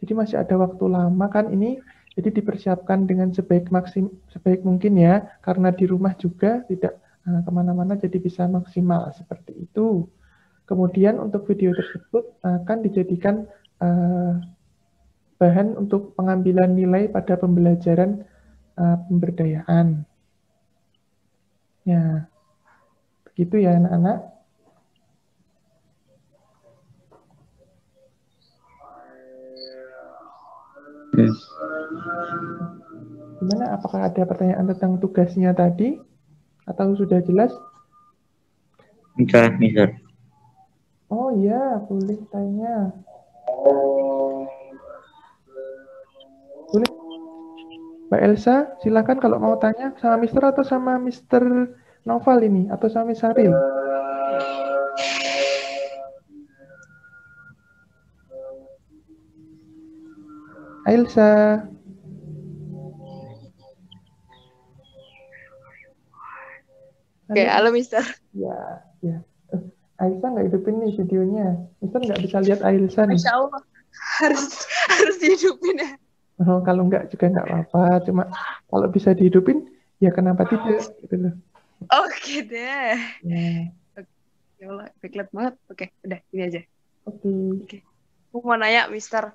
Jadi masih ada waktu lama kan ini. Jadi dipersiapkan dengan sebaik mungkin ya. Karena di rumah juga tidak kemana-mana jadi bisa maksimal seperti itu. Kemudian untuk video tersebut akan dijadikan bahan untuk pengambilan nilai pada pembelajaran pemberdayaan. Ya, begitu ya anak-anak. Gimana? Apakah ada pertanyaan tentang tugasnya tadi? Atau sudah jelas? Jelas, Mister. Oh iya, boleh tanya. Boleh. Mbak Elsa, silakan kalau mau tanya sama Mister atau sama Mister Noval ini, atau sama Miss Saril. Elsa. Oke, halo Mister. Ya, ya. Aisyah nggak hidupin nih videonya. Mister nggak bisa lihat Aisyah nih. Masya Allah, harus dihidupin ya. Oh, kalau nggak juga nggak apa-apa. Cuma kalau bisa dihidupin, ya kenapa tidak? Gitu loh. Oke deh. Ya. Ya Allah, baiklah banget. Oke, udah ini aja. Oke. Aku mau nanya, Mister,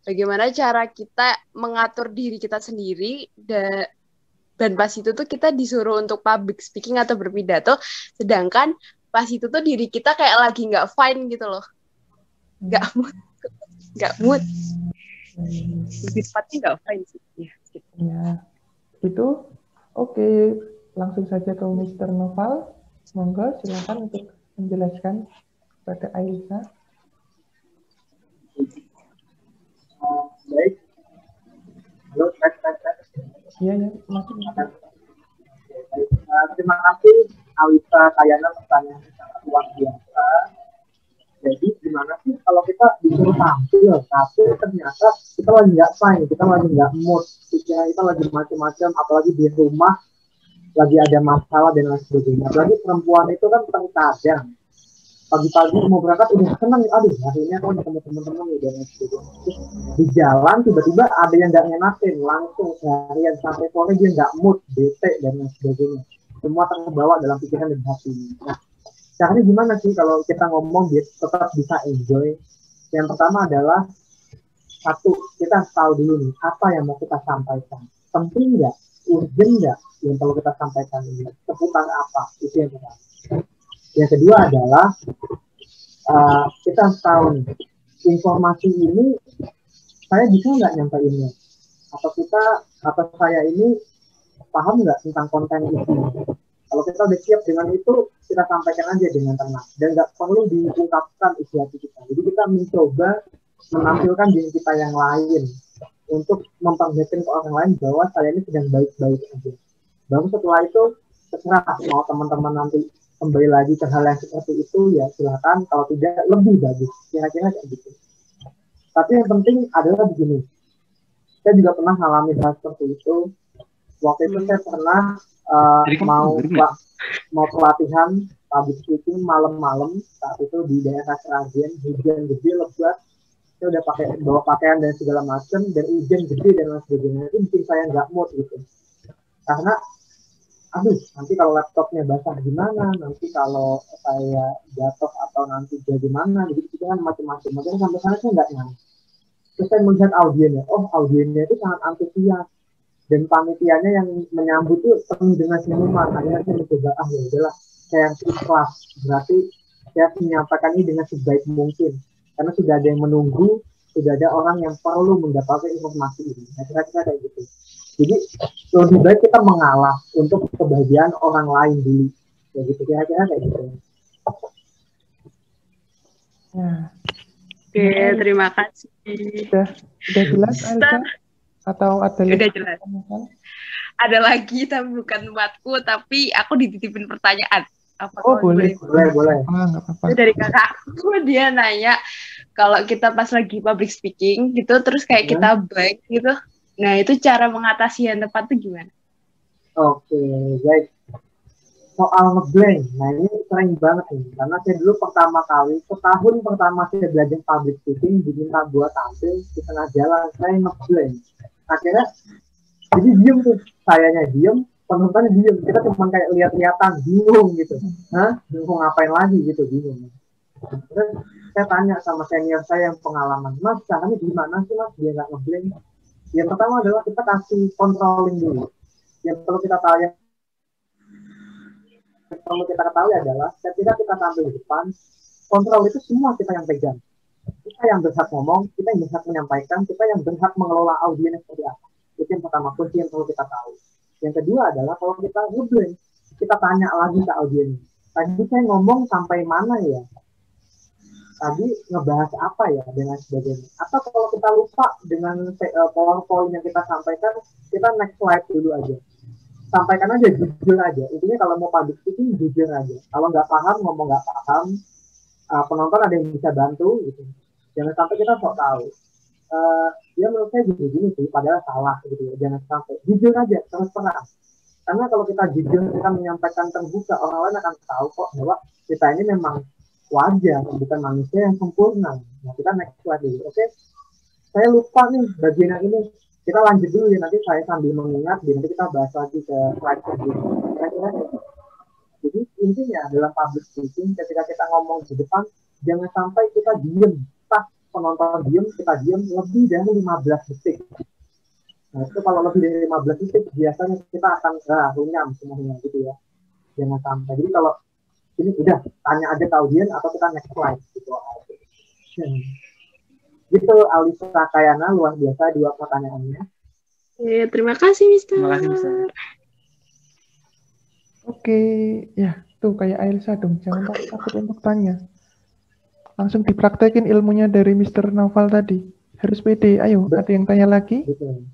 bagaimana cara kita mengatur diri kita sendiri dan pas itu tuh kita disuruh untuk public speaking atau berpidato, sedangkan pas itu tuh diri kita kayak lagi nggak fine gitu loh, nggak mood. Lebih tepatnya nggak fine sih. Ya, itu oke. Langsung saja ke Mr. Noval. Monggo, silakan untuk menjelaskan kepada Aisyah. Baik. Halo, Iya, ya, masih. Terima kasih Alisa Kayana, pertanyaan sangat luar biasa. Jadi gimana sih kalau kita disuruh tampil, tapi ternyata kita lagi nggak fine, kita lagi nggak mood, pikiran kita lagi macam-macam, apalagi di rumah lagi ada masalah dan lain sebagainya. Apalagi perempuan itu kan terkadang pagi-pagi mau berangkat udah seneng, aduh akhirnya aku ketemu teman-teman dan lain sebagainya. Terus di jalan tiba-tiba ada yang nggak ngenakin, langsung seharian sampai sore dia nggak mood, bete dan lain sebagainya. Semua terbawa dalam pikiran dan hati. Nah, caranya gimana sih kalau kita ngomong biar tetap bisa enjoy? Yang pertama adalah satu, kita tahu dulu nih apa yang mau kita sampaikan, penting nggak, urgent nggak yang perlu kita sampaikan ini, seputar apa, itu yang pertama. Yang kedua adalah kita tahu nih, informasi ini saya bisa nggak nyampainya, atau saya ini paham nggak tentang konten isinya. Kalau kita udah siap dengan itu, kita sampaikan aja dengan tenang dan nggak perlu diungkapkan isi hati kita. Jadi kita mencoba menampilkan diri kita yang lain untuk memperlihatkan ke orang lain bahwa saya ini sedang baik-baik aja. Baru setelah itu terserah mau teman-teman nanti kembali lagi ke hal yang seperti itu, ya silakan. Kalau tidak, lebih bagus. Kira-kira kayak gitu. Tapi yang penting adalah begini. Saya juga pernah mengalami hal seperti itu. Waktu itu saya pernah mau pelatihan public speaking malam-malam. Saat itu di daerah Seragen, hujan gede, lebat. Saya udah bawa pakaian dan segala macam, dan hujan gede dan lain sebagainya. Itu bikin saya nggak mood gitu. Karena aduh, nanti kalau laptopnya basah gimana, nanti kalau saya jatuh atau nanti bagaimana, gitu kan macam-macam. Makanya sampai sana saya nggak nyaman. Terus saya melihat audiennya, audiennya itu sangat antusias, dan panitianya yang menyambut itu penuh dengan senyuman. Akhirnya saya mencoba, ya udahlah, saya ikhlas. Berarti saya menyampaikan ini dengan sebaik mungkin, karena sudah ada yang menunggu, sudah ada orang yang perlu mendapatkan informasi ini. Nah, kira-kira kayak gitu. Jadi lebih baik kita mengalah untuk kebahagiaan orang lain dulu. Ya gitu, kira-kira kayak gitu. Nah, oke, terima kasih. Udah jelas, Alisa? Atau ada lagi? Udah jelas. Ada lagi, tapi bukan buatku, tapi aku dititipin pertanyaan. Boleh. Boleh. Nggak apa-apa. Dari kakakku, dia nanya kalau kita pas lagi public speaking gitu, terus kayak kita baik gitu. Nah, itu cara mengatasi yang tepat tuh gimana? Oke, baik. Soal ngeblank, nah ini sering banget nih. Karena saya dulu pertama kali, setahun pertama saya belajar public speaking, diminta buat tampil di tengah jalan, saya ngeblank. Akhirnya, jadi diem tuh. Sayanya diem, penontonnya diem. Kita cuma kayak lihat-lihatan, bingung gitu. Bingung ngapain lagi gitu, bingung. Terus saya tanya sama senior saya yang pengalaman, Mas, caranya gimana sih Mas, dia nggak ngeblank? Yang pertama adalah kita kasih controlling dulu. Yang perlu kita tahu adalah ketika kita tampil di depan, kontrol itu semua kita yang pegang. Kita yang berhak ngomong, kita yang berhak menyampaikan, kita yang berhak mengelola audiens seperti apa. Itu yang pertama, kunci yang perlu kita tahu. Yang kedua adalah kalau kita nge-blend, kita tanya lagi ke audiens. Tadi saya ngomong sampai mana ya? Tadi ngebahas apa ya, dengan sebagainya. Atau kalau kita lupa dengan PowerPoint yang kita sampaikan, kita next slide dulu aja. Sampaikan aja, jujur aja. Intinya kalau mau public speaking, jujur aja. Kalau nggak paham, ngomong nggak paham, penonton ada yang bisa bantu, gitu. Jangan sampai kita sok tahu. Ya menurut saya gini sih, padahal salah, gitu ya. Jangan sampai. Jujur aja, terus terang. Karena kalau kita jujur, kita menyampaikan terbuka, orang lain akan tahu kok bahwa kita ini memang wajar, bukan manusia yang sempurna. Nah, kita next slide dulu. Oke? Saya lupa nih bagian yang ini. Kita lanjut dulu ya, nanti saya sambil mengingat, nanti kita bahas lagi ke slide selanjutnya. Jadi intinya dalam public speaking, ketika kita ngomong di depan, jangan sampai kita diem. Pas penonton diem, kita diem lebih dari 15 detik. Nah, itu kalau lebih dari 15 detik, biasanya kita akan runyam semuanya gitu ya. Jangan sampai. Jadi kalau ini udah tanya aja ke audiens atau kita next slide gitu. Gitu Alisa Kayana, luar biasa 2 pertanyaannya. Terima kasih Mister. Terima kasih, Mister. Oke, ya tuh kayak Ailsa dong, jangan takut untuk tanya. Langsung dipraktekin ilmunya dari Mr. Naufal tadi. Harus pede. Ayo, ada yang tanya lagi? Betul.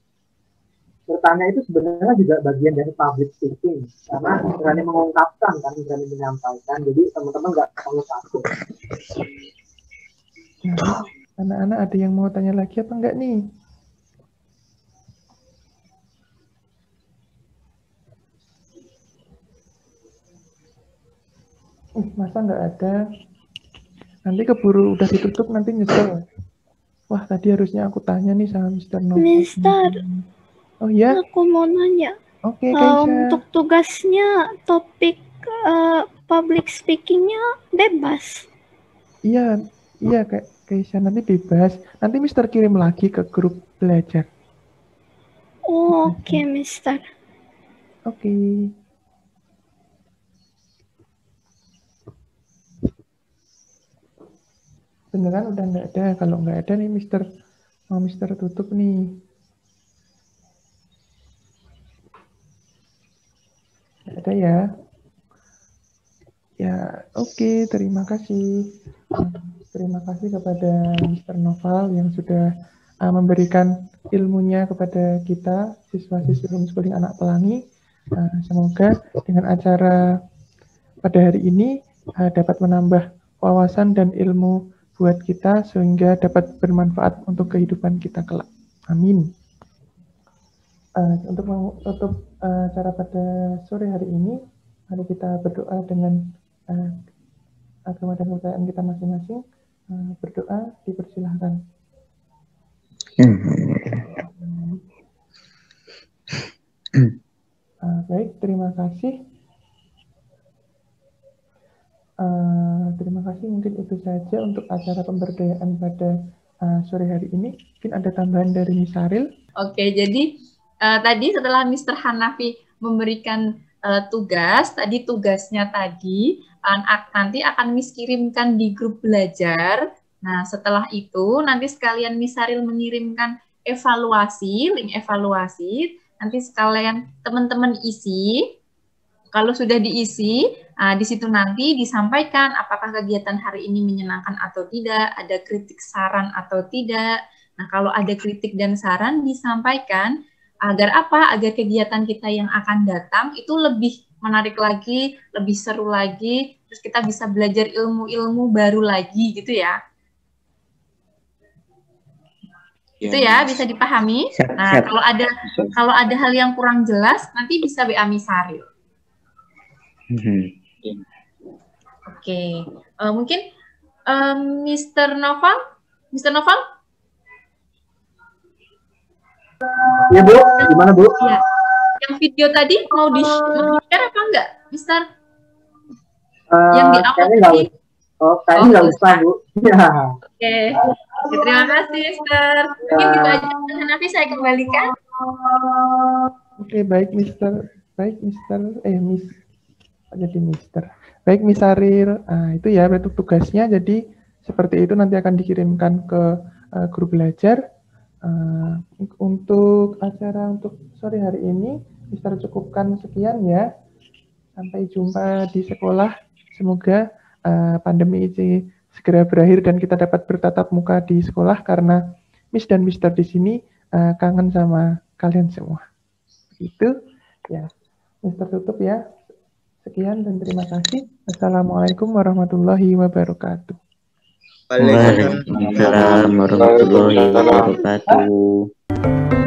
Bertanya itu sebenarnya juga bagian dari public speaking, karena berani mengungkapkan, kan berani menyampaikan. Jadi teman-teman nggak perlu takut. Nah, anak-anak ada yang mau tanya lagi apa enggak nih? Masa nggak ada? Nanti keburu udah ditutup, nanti nyesel. Wah, tadi harusnya aku tanya nih sama Mr. Novel. Mister, oh ya? Aku mau nanya. Oke, Kaisha. Untuk tugasnya, topik public speaking-nya bebas. Iya, Kak Kaisha, nanti bebas. Nanti Mister kirim lagi ke grup belajar. Oke, Mister. Oke. Beneran udah nggak ada. Kalau nggak ada nih Mister, mau Mister tutup nih. Nggak ada ya? Ya, oke. Terima kasih. Terima kasih kepada Mr. Novel yang sudah memberikan ilmunya kepada kita, siswa-siswi homeschooling anak pelangi. Semoga dengan acara pada hari ini dapat menambah wawasan dan ilmu buat kita sehingga dapat bermanfaat untuk kehidupan kita kelak. Amin. Untuk menutup acara pada sore hari ini, mari kita berdoa dengan agama dan kepercayaan kita masing-masing. Berdoa, dipersilahkan. Baik, terima kasih. Terima kasih, mungkin itu saja untuk acara pemberdayaan pada sore hari ini. Mungkin ada tambahan dari Miss Saril. Oke, jadi tadi setelah Mr. Hanafi memberikan tugas, tadi tugasnya tadi nanti akan Miss kirimkan di grup belajar. Nah, setelah itu nanti sekalian Miss Saril mengirimkan evaluasi, link evaluasi, nanti sekalian teman-teman isi. Kalau sudah diisi, di situ nanti disampaikan apakah kegiatan hari ini menyenangkan atau tidak, ada kritik saran atau tidak. Nah, kalau ada kritik dan saran disampaikan, agar apa? Agar kegiatan kita yang akan datang itu lebih menarik lagi, lebih seru lagi, terus kita bisa belajar ilmu-ilmu baru lagi gitu ya. Itu ya, bisa dipahami. Nah, kalau ada hal yang kurang jelas, nanti bisa WA Miss Saril. Oke, mungkin Mr. Novel? Ya Bu, gimana Bu? Ya. Yang video tadi mau di-share apa enggak, Mister? Yang di-upload tadi? Oh, kayaknya nggak usah, Bu. Ya. Oke. Terima kasih, Mister. Mungkin gitu aja. Nanti saya kembalikan. Oke, baik, Mister. Baik, Mister. Miss. Jadi Mister. Baik, Miss Aril. Itu ya, berarti tugasnya. Jadi, seperti itu nanti akan dikirimkan ke grup belajar. Untuk acara untuk sore hari ini, Mister cukupkan sekian ya. Sampai jumpa di sekolah. Semoga pandemi ini segera berakhir dan kita dapat bertatap muka di sekolah karena Miss dan Mister di sini kangen sama kalian semua. Begitu ya. Mister tutup ya. Sekian dan terima kasih. Assalamualaikum warahmatullahi wabarakatuh. Waalaikumsalam warahmatullahi wabarakatuh.